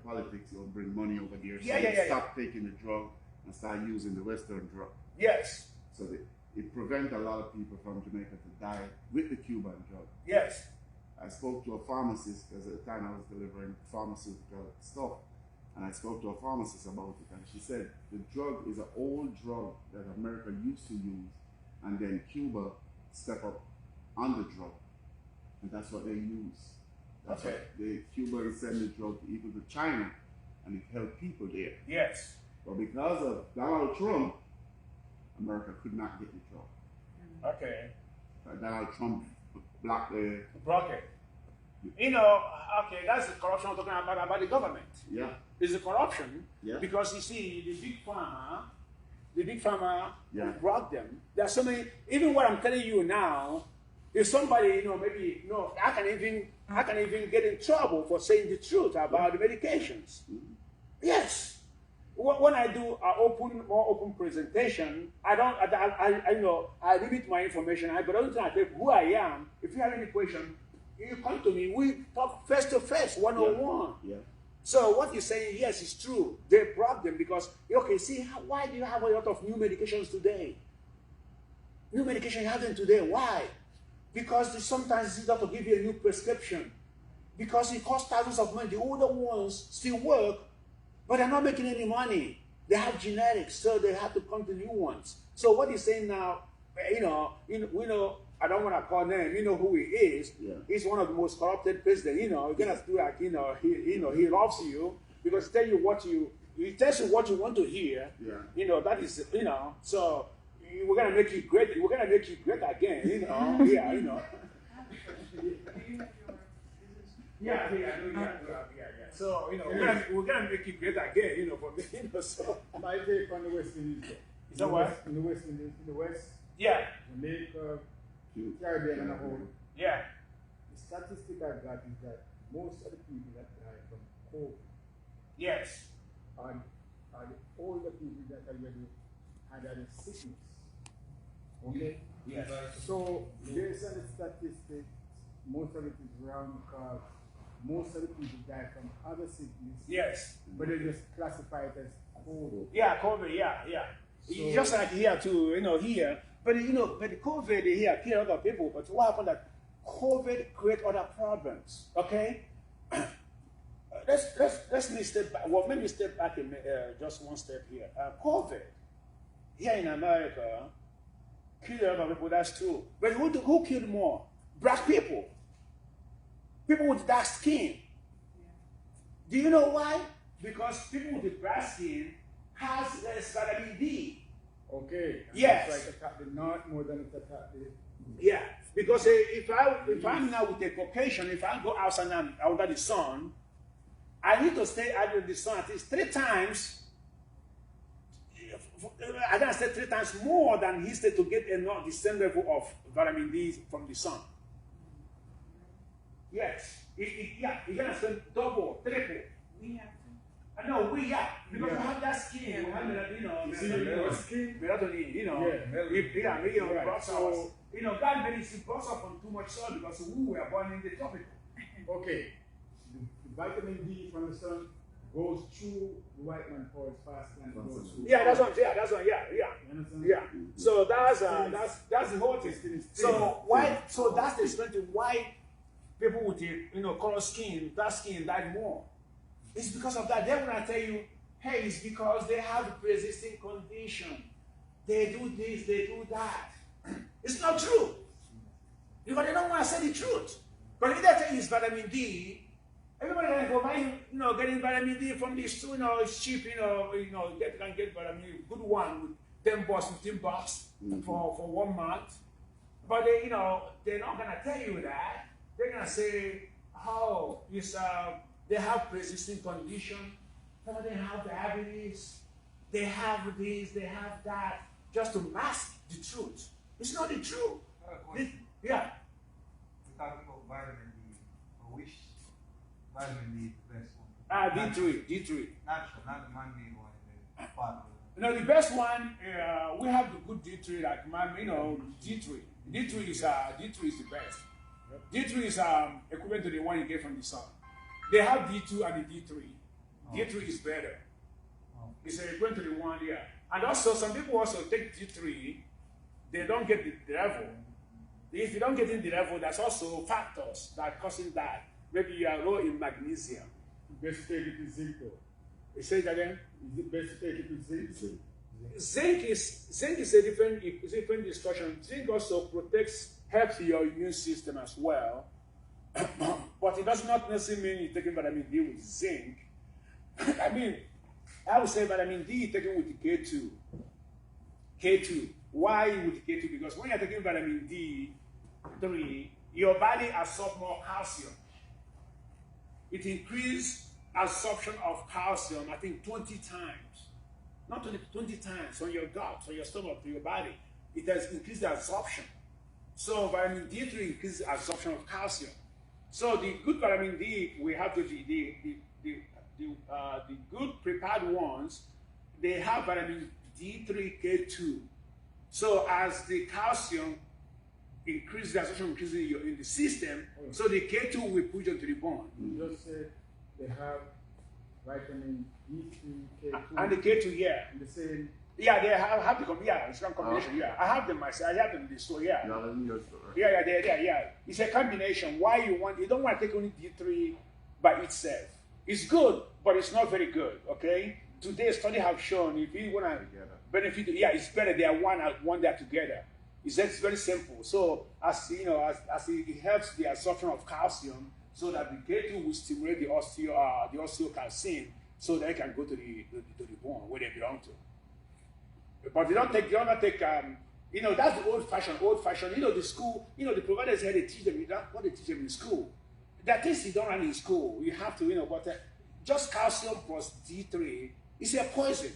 politics, you'll bring money over here, so Yeah, they yeah, yeah, stop taking the drug and start using the Western drug. Yes. So it prevents a lot of people from Jamaica to die with the Cuban drug. Yes. I spoke to a pharmacist because at the time I was delivering pharmaceutical stuff, and I spoke to a pharmacist about it, and she said the drug is an old drug that America used to use, and then Cuba step up on the drug, and that's what they use. That's Okay. what the Cubans send the drug even to China, and it helped people there. Yes. But because of Donald Trump, America could not get the drug. Okay. Donald Trump blocked the. Bracket. Okay, that's the corruption I'm talking about the government. Yeah. It's the corruption. Yeah. Because you see, the big pharma Yeah. brought them. There are so many, even what I'm telling you now, if somebody, maybe, I can even get in trouble for saying the truth about the medications. Yes. When I do an more open presentation, I limit my information. But I tell who I am. If you have any question, you come to me. We talk face to face, one-on-one. Yeah. So what you're saying, yes, it's true. They brought them because, okay, see, why do you have a lot of new medications today? New medication you have them today. Why? Because sometimes it's not to give you a new prescription. Because it costs thousands of money. The older ones still work, but they're not making any money. They have genetics, so they have to come to new ones. So what he's saying now, we know, I don't want to call name. You know who he is. Yeah. He's one of the most corrupted presidents. You're gonna do like, he loves you because he tells you what you want to hear. Yeah. That is, so we're gonna make you great. We're gonna make you great again. Yeah. Yeah. So we're gonna make you great again. So. My take on the West Indies. Is that what? In the West Indies, in the West, Yeah. Jamaica, Caribbean and the whole. Yeah. The statistic I got is that most of the people that die from COVID Yes. are the older people that already had a sickness. Okay? Yes. So, based on the statistics, most of it is wrong because most of the people die from other sickness. Yes. But they just classify it as COVID. Yeah, COVID, yeah. So, Just like here too, here. But but the COVID here killed other people. But what happened that COVID create other problems? Okay. Let's me step back. Well, maybe step back in just one step here. COVID here in America killed a lot of people. That's true. But who killed more? Black people. People with dark skin. Do you know why? Because people with black skin has less vitamin D. okay. Yes. It's like attack the north more than it attack the. Yeah, because if I'm now with a Caucasian, if I go outside under the sun, I need to stay under the sun at least 3 times. I gotta stay 3 times more than he stayed to get the same level of vitamin D from the sun. Yes, you're gonna spend double, triple. We have to. I know because we have that skin, we have Skin. melatonin, Right. so God made it brought up on too much sun because we were born in the tropical. Okay. The vitamin D from the sun goes through the white man pores faster than it goes through. Yeah, that's what. Yeah, You understand? yeah. So that's the whole thing. So why? So that's the strength why people with color skin, dark skin, die more. It's because of that. Then when I tell you, hey, it's because they have a pre-existing condition. They do this, they do that. It's not true. Because they don't want to say the truth. But if they tell you it's vitamin D, everybody can go buy, getting vitamin D from this, it's cheap, can get vitamin D, good one with 10 bucks, 15 bucks for 1 month. But they're not gonna tell you that. They're gonna say, oh, it's they have pre-existing condition, or they have diabetes, they have this, they have that, just to mask the truth. It's not the truth. Yeah. We're talking about vitamin D. Which vitamin D is the best one? D3. Natural, not the man-made one. part? The best one, we have the good D3, like D3. D3 is the best. D3 is equivalent to the one you get from the sun. They have D2 and the D3. D3 is better. It's equivalent to the one, yeah. And also, some people also take D3, they don't get the level. If you don't get in the level, there's also factors that are causing that. Maybe you are low in magnesium. Best to take it with zinc though. You say it again? Is it best to take it with zinc? Zinc is a different discussion. Zinc also helps your immune system as well. But it does not necessarily mean you're taking vitamin D with zinc. I would say vitamin D taken with K2. K2. Why with K2? Because when you're taking vitamin D3, your body absorbs more calcium. It increases absorption of calcium, I think 20 times. Not only 20 times on your gut, on your stomach, to your body. It has increased the absorption. So vitamin D3 increases absorption of calcium. So the good vitamin D, we have the good prepared ones, they have vitamin D3, K2. So as the calcium increases, the absorption increases in the system, so the K2 will push onto the bone. You just said they have vitamin D3, K2. And the K2, yeah. The same. Yeah, they have the it's one combination, yeah. I have them myself, I have them in the store, yeah. Yeah. It's a combination. Why you don't want to take only D3 by itself. It's good, but it's not very good, okay? Today, studies have shown if you want to benefit, it's better they are one there together. It's very simple. So as it helps the absorption of calcium, so that the K2 will stimulate the osteocalcine, so that it can go to the bone where they belong to. But they don't take, that's the old fashioned. The school, the providers here, they teach them what they teach them in school. There are things you don't learn in school. You have to, but just calcium plus D3 is a poison.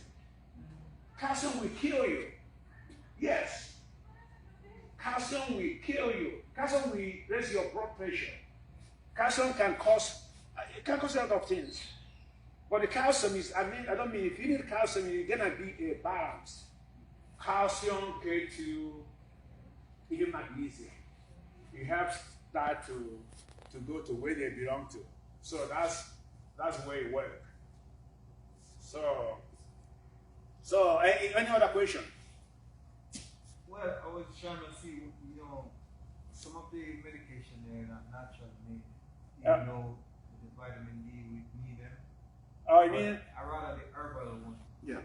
Calcium will kill you. Yes. Calcium will kill you. Calcium will raise your blood pressure. Calcium can cause a lot of things. But the calcium is, I don't mean if you need calcium, you're gonna be a balance. Calcium, K2, even magnesium. It helps that to go to where they belong to. So that's the way it works. So any other question? Well, I was trying to see, some of the medication they're not natural made. The vitamin D, we need them. Oh, you mean? I rather the herbal one. Yeah.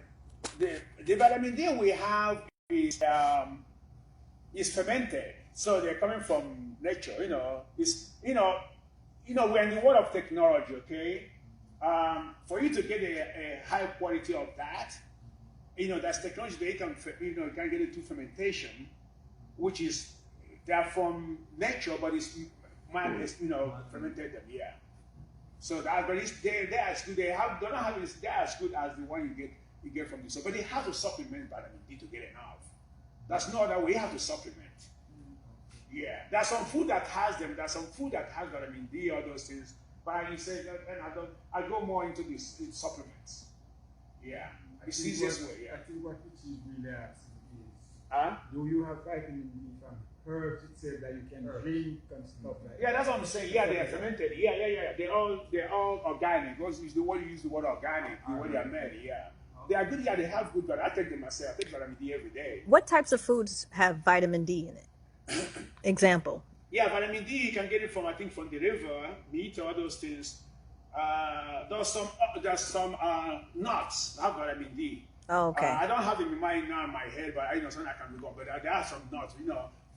The vitamin D we have is fermented, so they're coming from nature. We're in the world of technology. Okay, for you to get a high quality of that, that's technology that you can get it through fermentation, which is they're from nature, but man has fermented them. Yeah. So but they're as good. They're as good as the one you get from the soil. But they have to supplement vitamin D to get enough. That's not that we have to supplement. Yeah. There's some food that has them. There's some food that has vitamin D, all those things. But I say I go more into these supplements. Yeah. It's the easiest way. Yeah. I think what it is really asking is, do you have vitamin D from herbs itself that you can drink and stuff like that? Yeah, that's what I'm saying. Yeah, they are fermented. Yeah. They're all organic. It's the way you use the word organic, the way they are made. Yeah. They are good. Yeah, they have good vitamin. I take them myself. I take vitamin D every day. What types of foods have vitamin D in it? Example. Yeah, vitamin D you can get it from the river, meat, or those things. There's some nuts that have vitamin D. Oh, okay. I don't have them in my head, but I know something I can look up. But there are some nuts.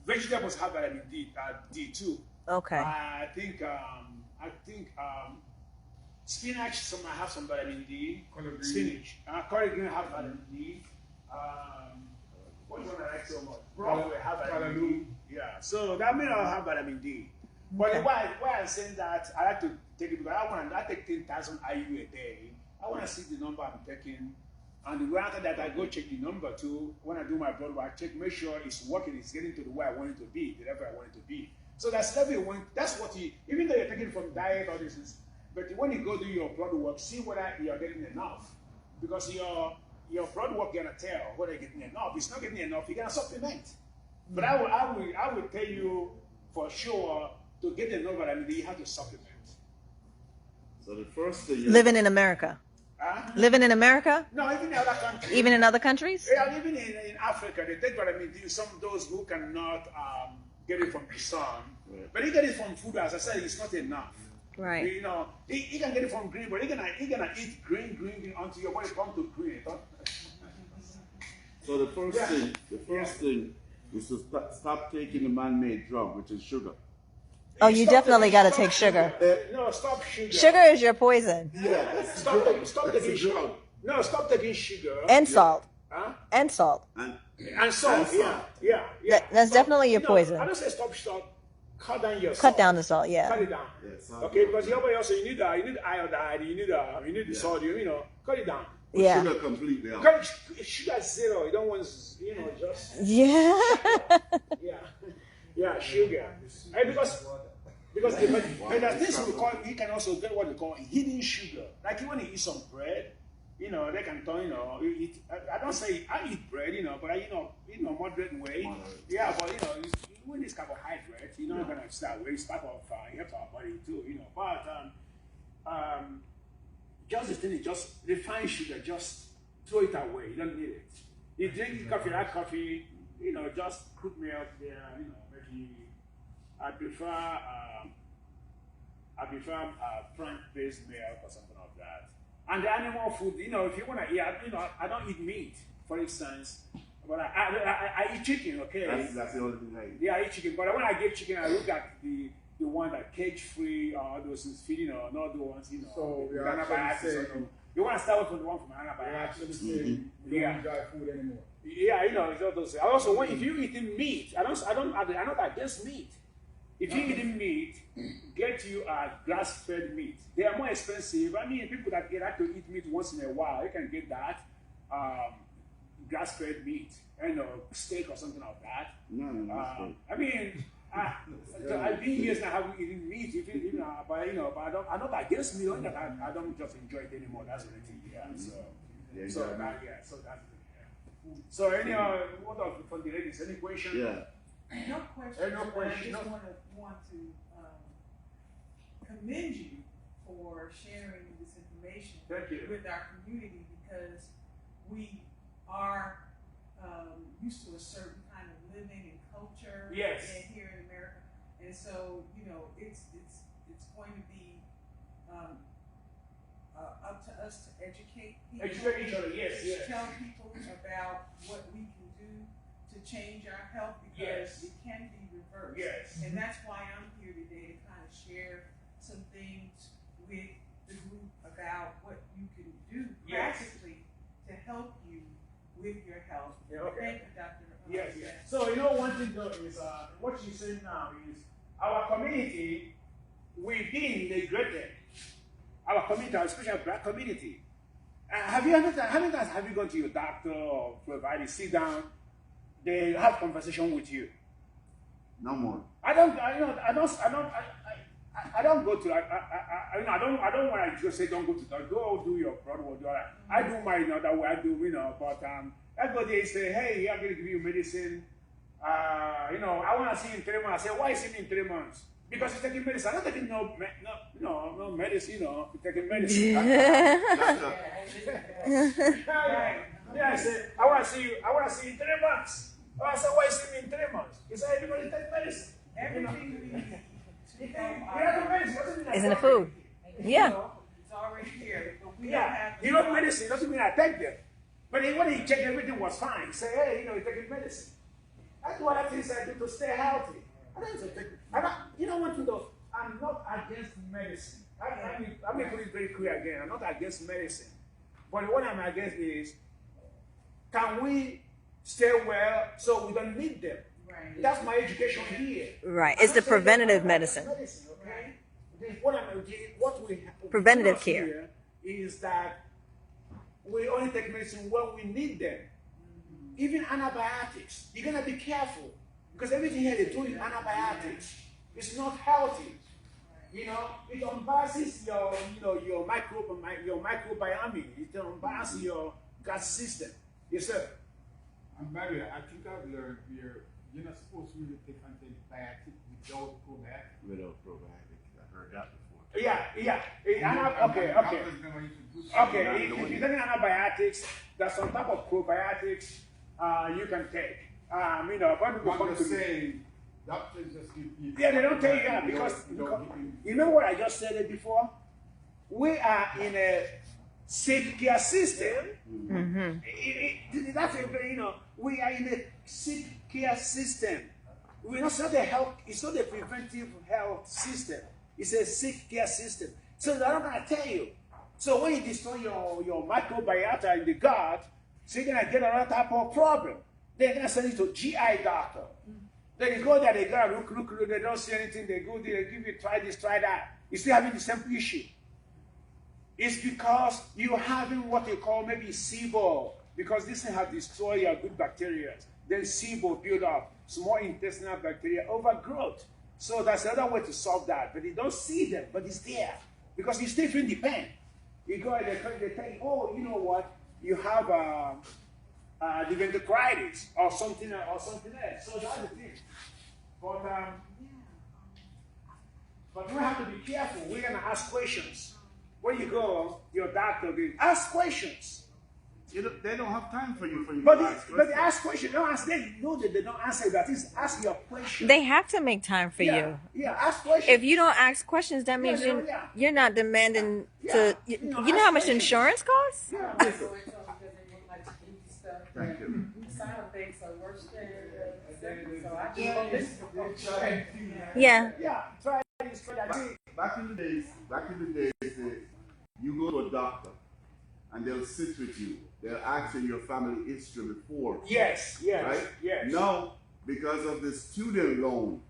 Vegetables have vitamin D too. Okay. I think spinach might have some vitamin D. Spinach. Collard green have vitamin D. What one I like so much? Broccoli have vitamin D. Yeah. So that may not have vitamin D. But Okay. why I'm saying that, I like to take it because I take 10,000 IU a day. I want to see the number I'm taking. And the after that, I go check the number too. When I do my blood work, make sure it's working, it's getting to the way I want it to be, the level I want it to be. So that's level one. That's what even though you're taking from diet or this is, but when you go do your blood work, see whether you're getting enough. Because your blood work gonna tell whether you're getting enough. If it's not getting enough, you're gonna supplement. But I would tell you for sure to get enough vitamin D, you have to supplement. So the first thing Living in America. Huh? Living in America? No, even in other countries. Even in other countries? Yeah, even in Africa, they take vitamin D. Some of those who cannot get it from the sun, but he get it from food. As I said, it's not enough. Right. You know, he can get it from green, but he gonna eat green until your body comes to green. So the first thing is to stop taking the man-made drug, which is sugar. Oh, you definitely got to take sugar. No, stop sugar. Sugar is your poison. Yeah, Stop taking sugar. No, stop taking sugar. And salt. Huh? And salt. And salt. Yeah. That's definitely your poison. I don't say stop salt. Cut down your salt. Cut down the salt, yeah. Cut it down. Okay, because your body also you need iodine, you need the sodium. You know, cut it down. Yeah. Sugar completely out. Cut sugar zero. You don't want just. Yeah. Yeah, sugar. And because there's things we call, you can also get what we call hidden sugar. Like when you eat some bread, they can turn, I don't say I eat bread, but moderate way. Yeah, but when it's carbohydrates, you're not gonna start with. It's part of helps our body too, But just the thing is just refined sugar, just throw it away. You don't need it. You drink coffee, like coffee, just put milk there, maybe. I prefer plant-based milk or something like that. And the animal food, if you want to eat, I don't eat meat, for instance, but I eat chicken, okay? That's the only thing I eat. Yeah, I eat chicken, but when I get chicken, I look at the one that cage-free, all those things feeding, not the ones, So with antibiotics. You want to start with the one from antibiotics. You don't enjoy food anymore. Yeah, it's all those. Also, if you're eating meat, I'm not against meat. If you're eating meat, get you grass-fed meat. They are more expensive. I mean, people that like to eat meat once in a while, you can get that grass-fed meat, steak or something like that. No, I mean, I've been years now having eaten meat, but I'm not against meat. Only that I don't just enjoy it anymore. That's the thing. Yeah. So that's the thing. So what for the ladies? Any questions? Yeah. No question. No question. I just want to commend you for sharing this information with our community because we are used to a certain kind of living and culture here in America, and so it's going to be up to us to educate people. Educate each other. Yes. Tell people about what we can do to change our health because it can be reversed. Yes. And that's why I'm here today to kind of share some things with the group about what you can do practically to help you with your health. Yeah, okay. Thank you, Dr. Yes. So one thing though is what you said now is our community we've been neglected. Our community, especially our black community. How many times have you gone to your doctor or provider, sit down, they have conversation with you? No more. I don't go to. I don't want to just say don't go to doctor. Go do your blood work. I do my another way. I do but I go there and say, hey, I'm going to give you medicine. I want to see you in 3 months. I say, why is it in 3 months? Because you're taking medicine. I'm not taking no medicine. You're taking medicine. Yeah, I said, I want to see you in 3 months. I said, why is it in 3 months? He said, because you take medicine. Everything we need Is in the food. Yeah. it's already here. But we don't have you know medicine doesn't mean I take them. But when he checked everything was fine, he said, hey, you're taking medicine. That's what I think I do to stay healthy. One thing though, I'm not against medicine. Let me put it very clear again. I'm not against medicine. But what I'm against is, can we stay well so we don't need them? Right. That's my education here. Right. It's the preventative medicine. Okay? Preventative care here is that we only take medicine when we need them. Even antibiotics, you're gonna be careful because everything here they do is antibiotics. It's not healthy. It unbalances your microbiome. It unbalances your gut system. Yes, sir. And by the way, I think I've learned you're not supposed to really take antibiotic without probiotic. Without probiotic. I heard that before. Yeah. Okay. If you're taking antibiotics, there's some type of probiotics you can take. When people come to say, doctors just give you. Yeah, they don't tell you that because you know what I just said it before? We are in a sick care system. That's we are in a sick care system. It's not a preventive health system. It's a sick care system. So they're not going to tell you. So when you destroy your microbiota in the gut, so you're going to get another type of problem. They're going to send you to GI doctor. Then you go there, they go look, they don't see anything. They go there, they give you try this, try that. You're still having the same issue. It's because you're having what they call maybe SIBO, because this thing has destroyed your good bacteria. Then SIBO build up, small intestinal bacteria, overgrowth. So that's another way to solve that. But you don't see them, but it's there. Because you still feel the pain. You go and they tell you, oh, you know what? You have diverticulitis or something else. So that's the thing. But we have to be careful. We're going to ask questions. When you go, your doctor will ask questions. They don't have time for you. But they ask questions. Don't ask them. No, they don't answer that. Is ask your question. They have to make time for you. Yeah, ask questions. If you don't ask questions, that means you're not demanding to. You know how much insurance costs? Yeah. Thank you. Side effects are worse than so I just Yeah. Yeah, try this, try that. Back in the days, you go to a doctor and they'll sit with you. They'll ask you your family history before. Yes. Right? Yes. Now, because of the student loan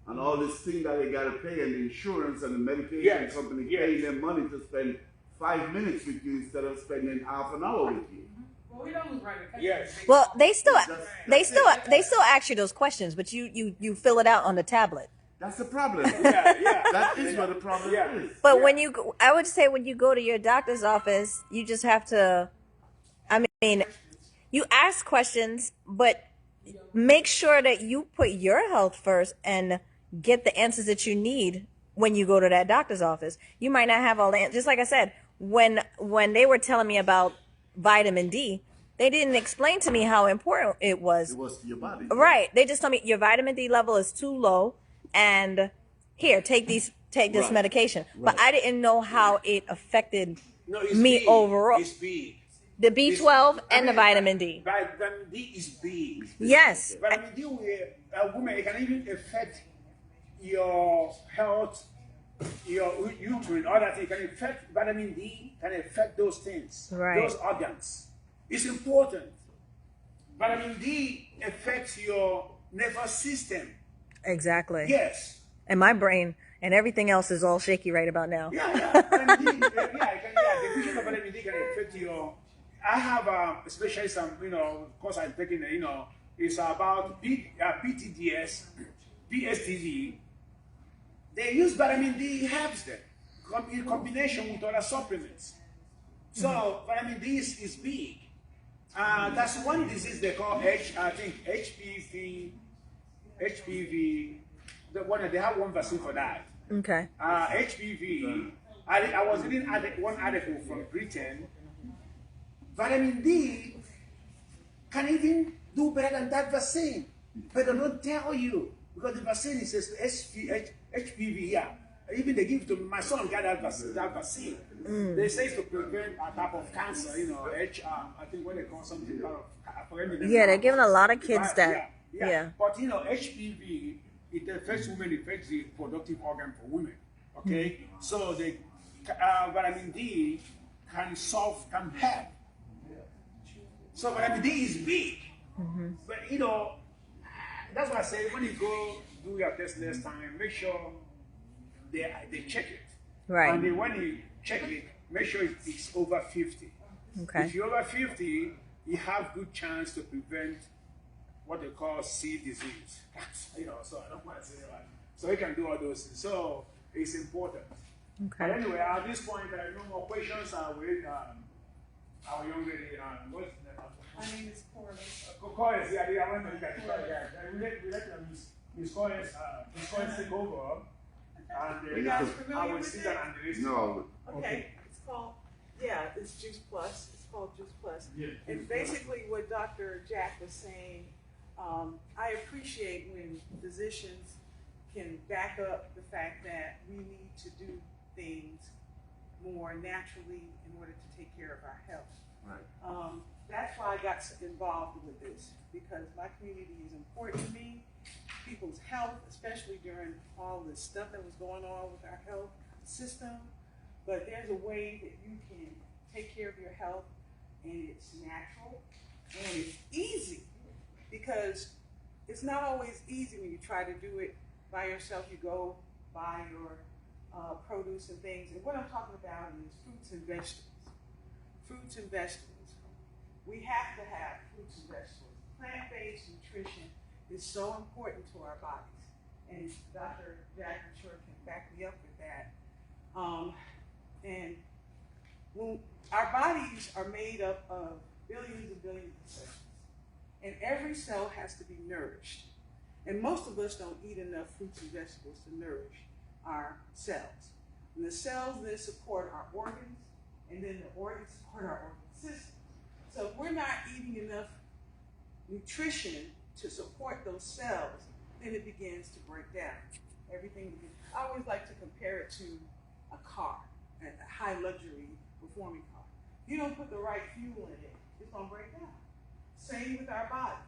and all this thing that they got to pay, and the insurance and the medication company paying them money to spend 5 minutes with you instead of spending half an hour with you. Well, we don't lose right. Yes. Well, they still ask you those questions, but you fill it out on the tablet. That's the problem. Yeah. That is what the problem is. But when you go, I would say when you go to your doctor's office, you just have to, you ask questions, but make sure that you put your health first and get the answers that you need when you go to that doctor's office. You might not have all the answers. Just like I said, when they were telling me about vitamin D, they didn't explain to me how important it was. It was to your body. Right. They just told me your vitamin D level is too low, and here, take this medication. Right. But I didn't know how it affected me big. overall. It's big. The B12 and the vitamin D. Vitamin D is big. Yes. Vitamin D will, woman, it can even affect your health, your uterine, all that. It can affect vitamin D, can affect those things, those organs. It's important. Vitamin D affects your nervous system. Exactly. Yes. And my brain and everything else is all shaky right about now. Yeah. Vitamin D, the vision of vitamin D can affect your. I have especially some, of course I'm taking, it's about PTDS, PSTD. They use vitamin D, helps them in combination with other supplements. So vitamin D is big. That's one disease they call HPV. They have one vaccine for that. Okay. HPV. I was reading one article from Britain. Vitamin D can even do better than that vaccine, but they don't tell you because the vaccine is HPV. Yeah, even they give to my son got that vaccine. They say it's to prevent a type of cancer. I think when they call something they're giving a lot of kids that. Yeah. But HPV, it affects women, it affects the productive organ for women. Okay, so the vitamin D can help. So vitamin D is big, but that's why I say when you go do your test next time, make sure they check it. Right. And when you check it, make sure it's over 50. Okay. If you're over 50, you have good chance to prevent what they call C disease. So I don't want to say that. So you can do all those things. So it's important. Okay. But anyway, at this point, there are no more questions. I will our young lady, what's the name? My name is Corliss. Corliss, yeah, I want to look at it. We let Miss Corliss take over. And you guys familiar with it? No. Okay, it's called, it's Juice Plus. It's called Juice Plus. Yeah, and basically what Dr. Jack was saying, I appreciate when physicians can back up the fact that we need to do things more naturally in order to take care of our health. Right. That's why I got involved with this, because my community is important to me. People's health, especially during all this stuff that was going on with our health system. But there's a way that you can take care of your health, and it's natural and it's easy, because it's not always easy when you try to do it by yourself. You go buy your produce and things, and what I'm talking about is fruits and vegetables. Fruits and vegetables. We have to have fruits and vegetables. Plant-based nutrition is so important to our bodies, and Dr. Jack, I'm sure, can back me up with that. And when our bodies are made up of billions and billions of cells, and every cell has to be nourished. And most of us don't eat enough fruits and vegetables to nourish our cells. And the cells then support our organs, and then the organs support our organ system. So if we're not eating enough nutrition to support those cells, then it begins to break down. Everything begins. I always like to compare it to a car, a high luxury performing car. If you don't put the right fuel in it, it's gonna break down. Same with our bodies.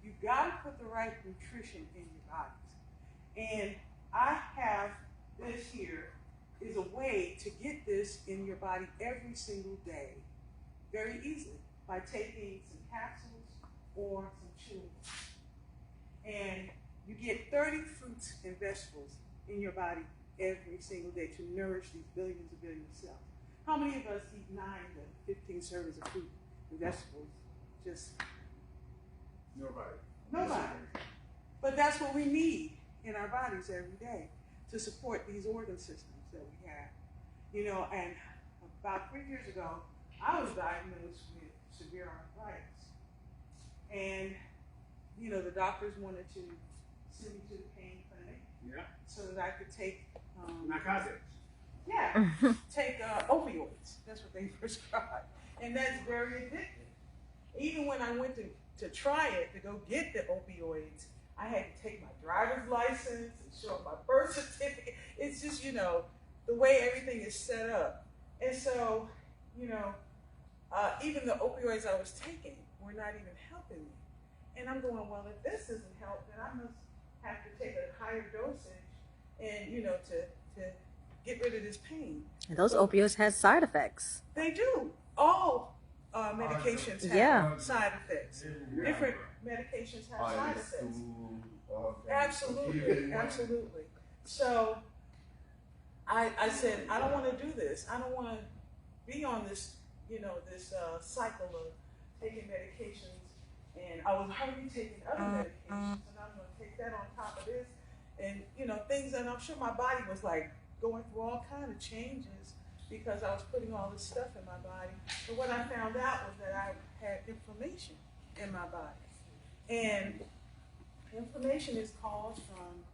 You've got to put the right nutrition in your bodies. And I have this here is a way to get this in your body every single day, very easily, by taking some capsules or some chewing. And you get 30 fruits and vegetables in your body every single day to nourish these billions and billions of cells. How many of us eat 9 to 15 servings of fruit and vegetables? Just nobody. But that's what we need in our bodies every day to support these organ systems that we have. You know, and about 3 years ago, I was diagnosed with severe arthritis. And, you know, the doctors wanted to send me to the pain clinic. Yeah. So that I could take narcotics. Yeah, take opioids. That's what they prescribed. And that's very addictive. Even when I went to try it, to go get the opioids, I had to take my driver's license and show my birth certificate. It's just, you know, the way everything is set up. And so, you know, even the opioids I was taking were not even helping me. And I'm going, well, if this doesn't help, then I must have to take a higher dosage and, you know, to get rid of this pain. And those opioids have side effects. They do. All medications have side effects. Different medications have side effects. Absolutely, absolutely. So I said, I don't want to do this. I don't want to be on this, you know, this cycle of taking medications. And I was already taking other medications, and I'm going to take that on top of this. And, you know, things, and I'm sure my body was like going through all kinds of changes because I was putting all this stuff in my body. But what I found out was that I had inflammation in my body. And inflammation is caused from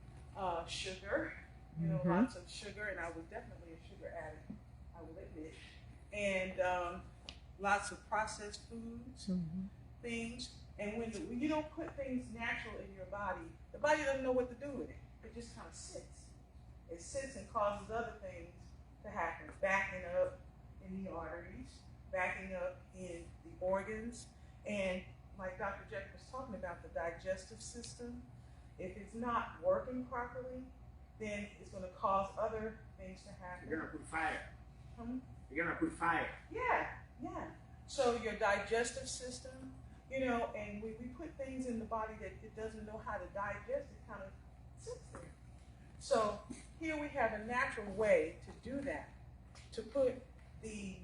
sugar, you know, lots of sugar, and I was definitely a sugar addict, I will admit. And lots of processed foods, things. And when you don't put things natural in your body, the body doesn't know what to do with it. It just kind of sits. It sits and causes other things to happen, backing up in the arteries, backing up in the organs. And like Dr. Jack was talking about, the digestive system, if it's not working properly, then it's going to cause other things to happen. You're going to put fire. You're going to put fire. Yeah. So your digestive system, you know, and when we put things in the body that it doesn't know how to digest, it kind of sits there. So here we have a natural way to do that, to put the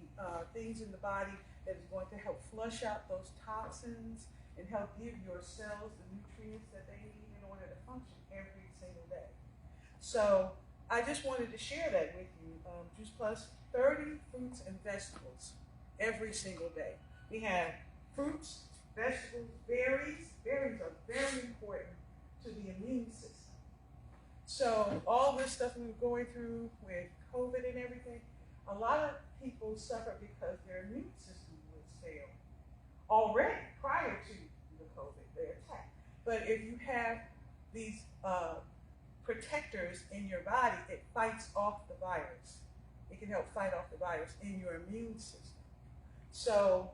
things in the body that is going to help flush out those toxins and help give your cells the nutrients that they need in order to function every single day. So I just wanted to share that with you. Juice Plus, 30 fruits and vegetables every single day. We have fruits, vegetables, berries. Berries are very important to the immune system. So all this stuff we were going through with COVID and everything, a lot of people suffer because their immune system was failed already prior to the COVID, the attack. But if you have these protectors in your body, it fights off the virus. It can help fight off the virus in your immune system. So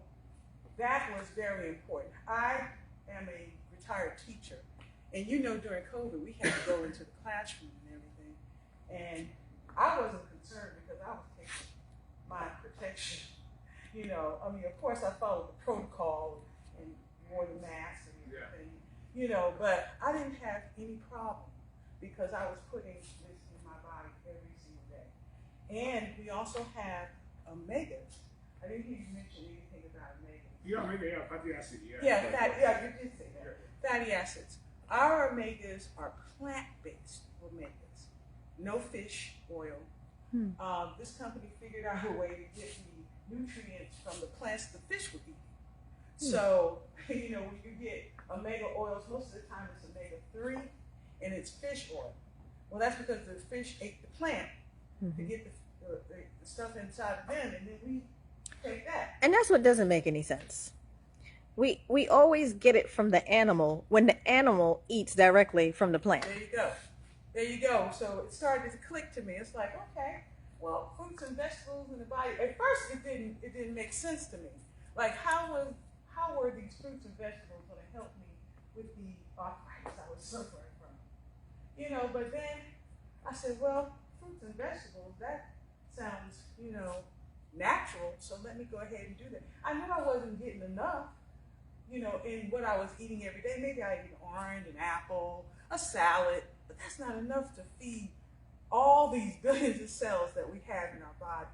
that was very important. I am a retired teacher, and you know during COVID we had to go into the classroom and everything, and I wasn't concerned because I was taking my protection. You know, I mean, of course I followed the protocol and wore the mask and everything, you know, but I didn't have any problem because I was putting this in my body every single day. And we also have omegas. I didn't hear you mention anything about omegas. Yeah, omega, yeah, fatty acid, yeah. Yeah, you did say that. Fatty acids. Our omegas are plant-based omegas, no fish oil. This company figured out a way to get the nutrients from the plants the fish would eat. So, you know, when you get omega oils, most of the time it's omega-3 and it's fish oil. Well, that's because the fish ate the plant to get the stuff inside of them, and then we take that. And that's what doesn't make any sense. We always get it from the animal when the animal eats directly from the plant. There you go. There you go. So it started to click to me. It's like, okay, well, fruits and vegetables in the body. At first, it didn't make sense to me. Like, how were these fruits and vegetables going to help me with the arthritis I was suffering from? You know, but then I said, well, fruits and vegetables, that sounds, you know, natural. So let me go ahead and do that. I knew I wasn't getting enough, you know, in what I was eating every day. Maybe I eat an orange, an apple, a salad, but that's not enough to feed all these billions of cells that we have in our bodies.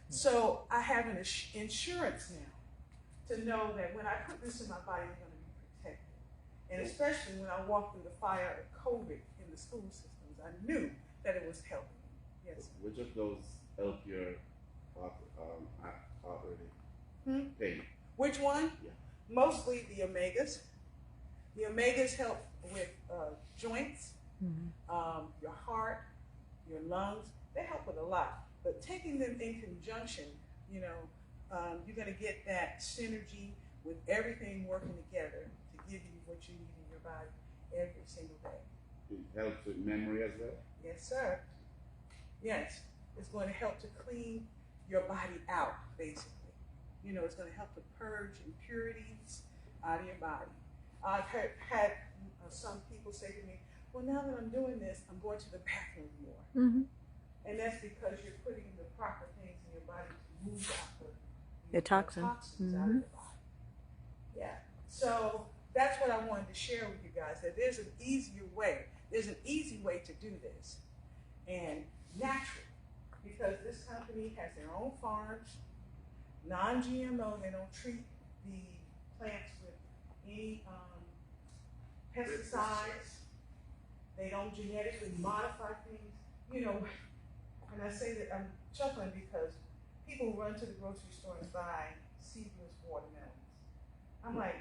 So I have an insurance now to know that when I put this in my body, I'm going to be protected. And especially when I walked through the fire of COVID in the school systems, I knew that it was helping me. Yes. Which of those help your heart rate pain? Which one? Yeah. Mostly the omegas. The omegas help with joints, your heart, your lungs. They help with a lot. But taking them in conjunction, you know, you're going to get that synergy with everything working together to give you what you need in your body every single day. It helps with memory as well? Yes, sir. Yes. It's going to help to clean your body out, basically. You know, it's going to help to purge impurities out of your body. I've had some people say to me, well, now that I'm doing this, I'm going to the bathroom more. And that's because you're putting the proper things in your body to move out the toxins out of your body. Yeah. So that's what I wanted to share with you guys, that there's an easier way. There's an easy way to do this. And natural. Because this company has their own farms, non-GMO. They don't treat the plants with any pesticides. They don't genetically modify things. You know, and I say that I'm chuckling because people run to the grocery store and buy seedless watermelons. I'm like,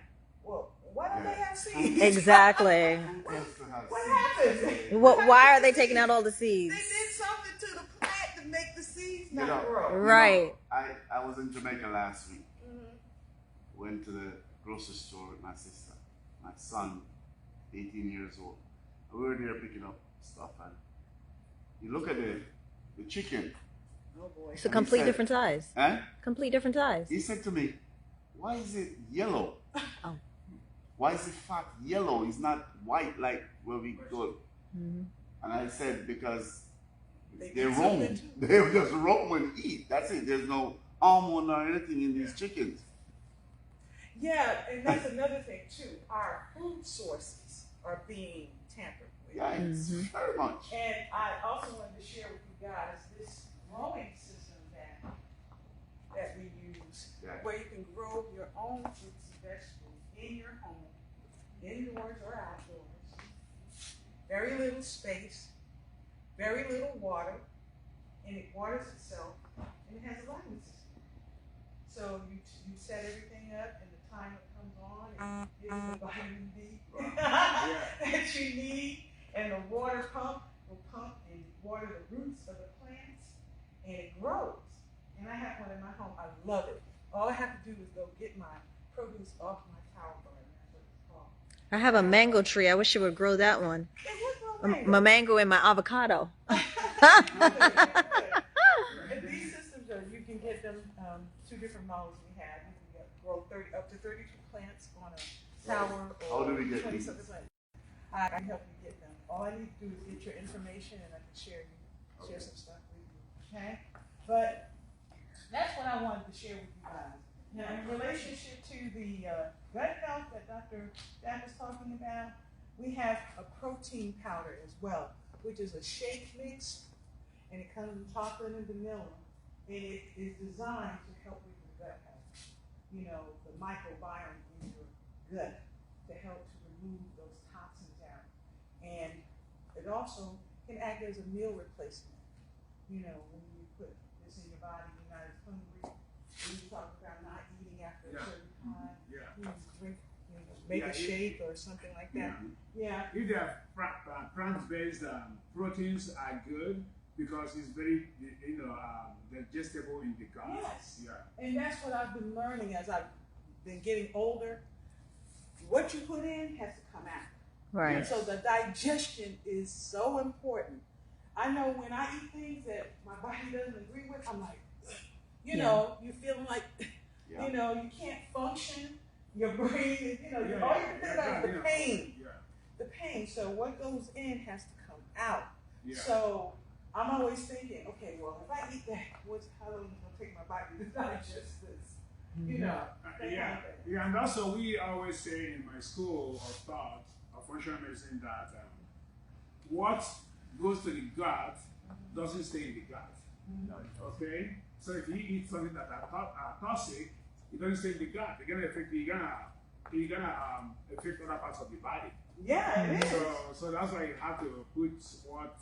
well, why don't they have seeds? Exactly. What happened? Why are they taking out all the seeds? They did something to the plant to make the seeds not grow. Right. I was in Jamaica last week. Went to the grocery store with my sister, my son, 18 years old. We were there picking up stuff, and you look at the chicken. Oh boy. It's a complete different size. Eh? Complete different size. He said to me, why is it yellow? Oh. Why is the fat yellow? It's not white like where we go. And I said, because they roam. They just roam and eat. That's it. There's no hormone or anything in these chickens. Yeah, and that's another thing too. Our food sources are being tampered with. Yeah, it's very much. And I also wanted to share with you guys this growing system that we use, where you can grow your own fruits and vegetables in your home, indoors or outdoors. Very little space, very little water, and it waters itself, and it has a lighting system. So you set everything up, and the timer comes on, and it's the vitamin D that you need, and the water pump will pump and water the roots of the plants, and it grows. And I have one in my home. I love it. All I have to do is go get my produce off my tower garden. That's what it's called. I have a mango tree. I wish it would grow that one. It would grow mango. My mango and my avocado. And these systems are, you can get them, 2 different models we have. You can grow up to 32 plants on a tower, How do or we get 20 these? something plants. I can help you get them. All I need to do is get your information, and I can share some stuff with you. Okay? But that's what I wanted to share with you guys. Now, in relationship to the gut health that Dr. Jack was talking about, we have a protein powder as well, which is a shake mix, and it comes in chocolate and vanilla, and it is designed to help with your gut health. You know, the microbiome in your gut, to help to remove those toxins out. And it also can act as a meal replacement. You know, when you put this in your body, you're not as hungry. When you talk about not eating after a certain time, you drink, make a shake or something like that. Yeah. If they are plant-based proteins are good because it's very, digestible in the gut. Yes. Yeah. And that's what I've been learning as I've been getting older. What you put in has to come out. Right. And so the digestion is so important. I know when I eat things that my body doesn't agree with, I'm like, you know, you feel like, you know, you can't function. Your brain, all you can think about is the pain. Yeah. The pain. So what goes in has to come out. Yeah. So I'm always thinking, okay, well, if I eat that, how long is it going to take my body to digest this? You know. Yeah, and also we always say in my school of thought of functional medicine that what goes to the gut doesn't stay in the gut. Okay? So if you eat something that are toxic, it doesn't stay in the gut. They're gonna affect affect other parts of the body. Yeah, it is. So that's why you have to put what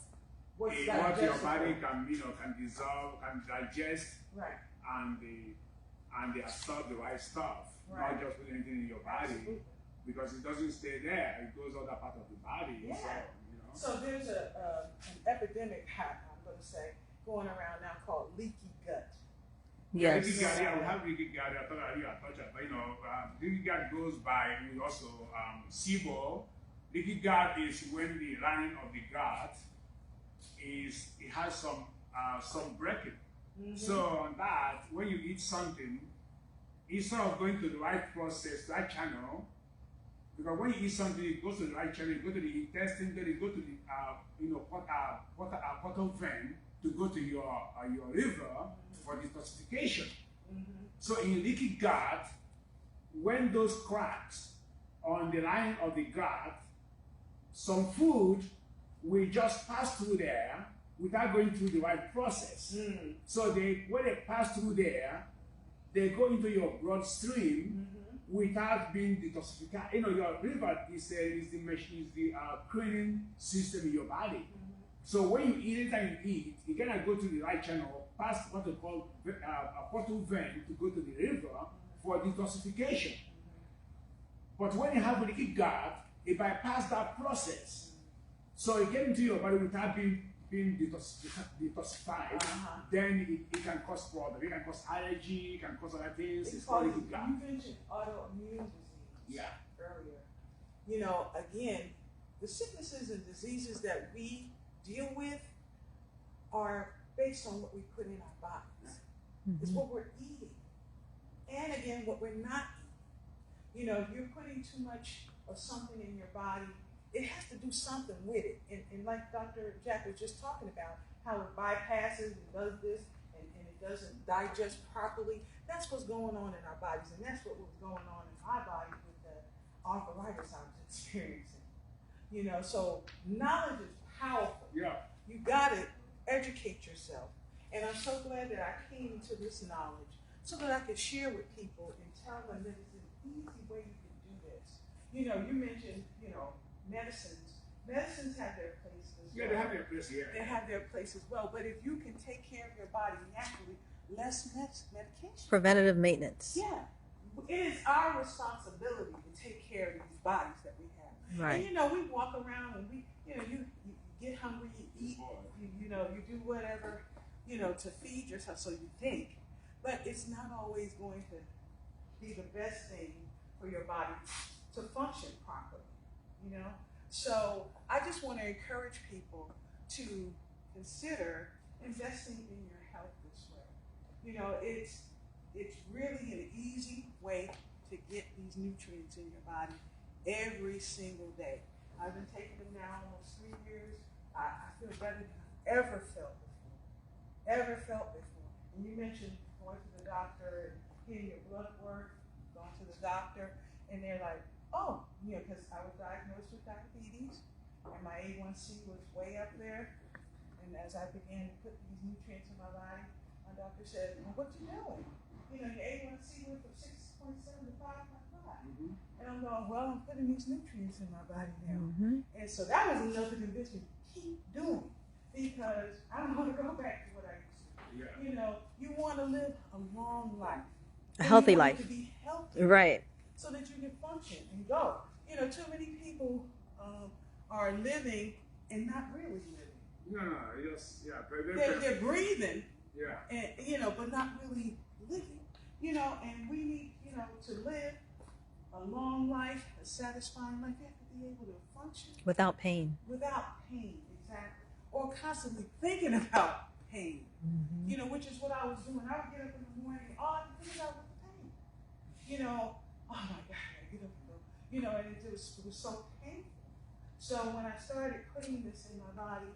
What's your body digestible. can dissolve, can digest, Right. and they absorb the right stuff, Right. not just put anything in your body. Absolutely. Because it doesn't stay there, it goes other part of the body. Yeah. So, So there's an epidemic, I'm going to say, going around now called leaky gut. Yes. Leaky gut, we have leaky gut. I thought I touched it, but leaky gut goes by also SIBO. Leaky gut is when the lining of the gut it has some breaking. So on that, when you eat something, instead of going to the right process, right channel, because when you eat something, it goes to the right channel, it goes to the intestine, then it goes to the portal vein to go to your liver for detoxification. So in leaky gut, when those cracks on the line of the gut, some food will just pass through there without going through the right process. So when they pass through there, they go into your bloodstream without being detoxified. Your liver is the cleaning system in your body. So when you eat it, you cannot go to the right channel, past what they call a portal vein to go to the liver for detoxification. But when you have a leaky gut, it bypasses that process. So it gets into your body without being detoxified, then it can cause problems. It can cause allergy, it can cause other things. It's called leaky gut. You mentioned autoimmune disease earlier. Again, the sicknesses and diseases that we deal with are based on what we put in our bodies. It's what we're eating. And again, what we're not eating. If you're putting too much of something in your body, it has to do something with it. And like Dr. Jack was just talking about, how it bypasses and does this and it doesn't digest properly. That's what's going on in our bodies. And that's what was going on in my body with the arthritis I was experiencing. So knowledge is powerful. Yeah. You got to educate yourself. And I'm so glad that I came to this knowledge so that I could share with people and tell them that it's an easy way you can do this. You mentioned, medicines have their place as well. Yeah, they have their place here. They have their place as well. But if you can take care of your body naturally, less medication. Preventative maintenance. Yeah. It is our responsibility to take care of these bodies that we have. Right. And you know, we walk around and we, you know, you get hungry, you eat, you know, you do whatever, you know, to feed yourself, so you think. But it's not always going to be the best thing for your body to function properly, you know? So I just want to encourage people to consider investing in your health this way. You know, it's really an easy way to get these nutrients in your body every single day. I've been taking them now almost 3 years. I feel better than I've ever felt before. And you mentioned going to the doctor and getting your blood work, going to the doctor, and they're like, oh, you know, because I was diagnosed with diabetes, and my A1C was way up there. And as I began to put these nutrients in my body, my doctor said, well, what you doing? You know, your A1C went from 6.7 to 5.5. Mm-hmm. And I'm going, well, I'm putting these nutrients in my body now. Mm-hmm. And so that was enough to convince me to keep doing it, because I don't want to go back to what I used to. Yeah. You know, you want to live a long life. A healthy life. To be healthy. Right. So that you can function and go. You know, too many people are living and not really living. No, just, yeah. They're breathing. Yeah. And, you know, but not really living. You know, and we need, you know, to live a long life, a satisfying life. You have to be able to function. Without pain. Without pain, exactly. Or constantly thinking about pain. Mm-hmm. You know, which is what I was doing. I would get up in the morning, all I could think about was the pain. You know, oh my God, I get up and go. You know, and it was so painful. So when I started putting this in my body,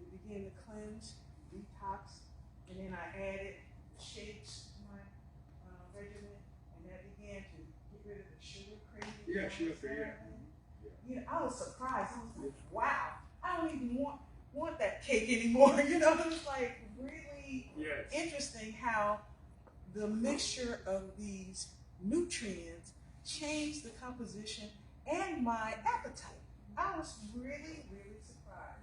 it began to cleanse, detox, and then I added shakes to my regimen, and that began to get rid of the sugar craving. Yeah, sugar craving. You know, I was surprised. I was like, wow, I don't even want that cake anymore. You know, it was like really interesting how the mixture of these nutrients changed the composition and my appetite. I was really, really surprised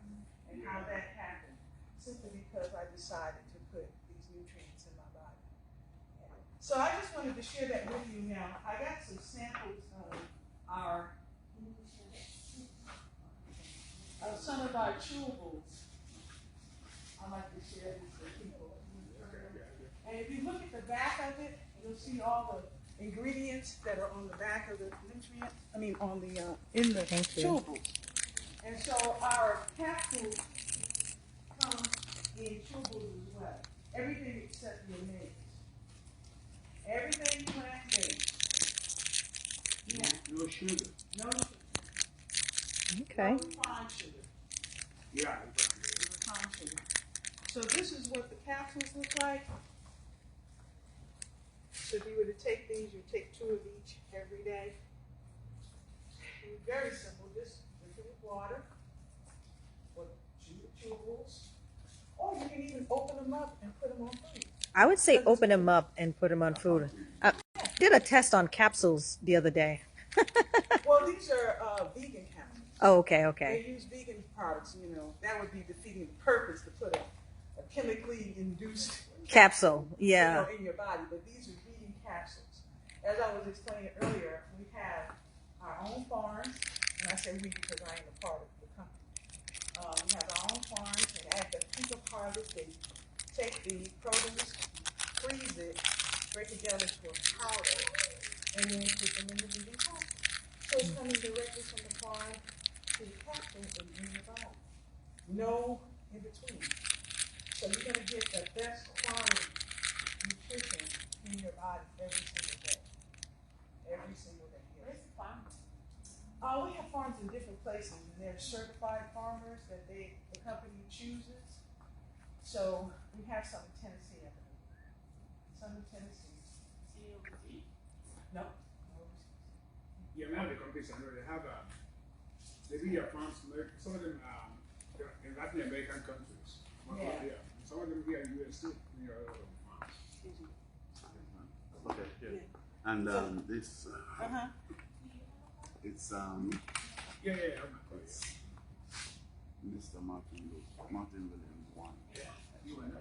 at how that happened, simply because I decided to put these nutrients in my body. So I just wanted to share that with you now. I got some samples of some of our chewables. I like to share these with people. And if you look at the back of it, you'll see all the ingredients that are on the back of the nutrient. I mean, on the in the chewables. And so our capsules come in chewables as well. Everything except your maize. Everything plant-based. Yeah. No sugar. No sugar. Okay. No refined sugar. Yeah. Refined sugar. So this is what the capsules look like. So if you were to take these, you take 2 of each every day. And very simple. Just drink it with water, or chewables, or you can even open them up and put them on food. I would say open them up and put them on food. I did a test on capsules the other day. Well, these are vegan capsules. Oh, okay. They use vegan products, you know. That would be defeating the purpose to put a chemically induced capsule, yeah, in your body. But these are vegan capsules. As I was explaining earlier, we have our own farms, and I say we because I am a part of the company. We have our own farms, and at the peak of harvest, they take the produce, freeze it, break it down into a powder, and then put them in the vegan capsule. So it's coming directly from the farm to the capsule and in your body. No in between. So you're going to get the best quality nutrition in your body every single day. Every single day. Yes. Where's the farm? We have farms in different places, and they're certified farmers that the company chooses. So we have some in Tennessee, I believe. Some in Tennessee. No. Yeah, many of the companies I know, they have they do your farms. Some of them in Latin American countries. Yeah. Some of them here in the US too. Farms. Okay. Yeah. And this it's yeah. It's Mr. Martin Williams 1. Yeah. You and that.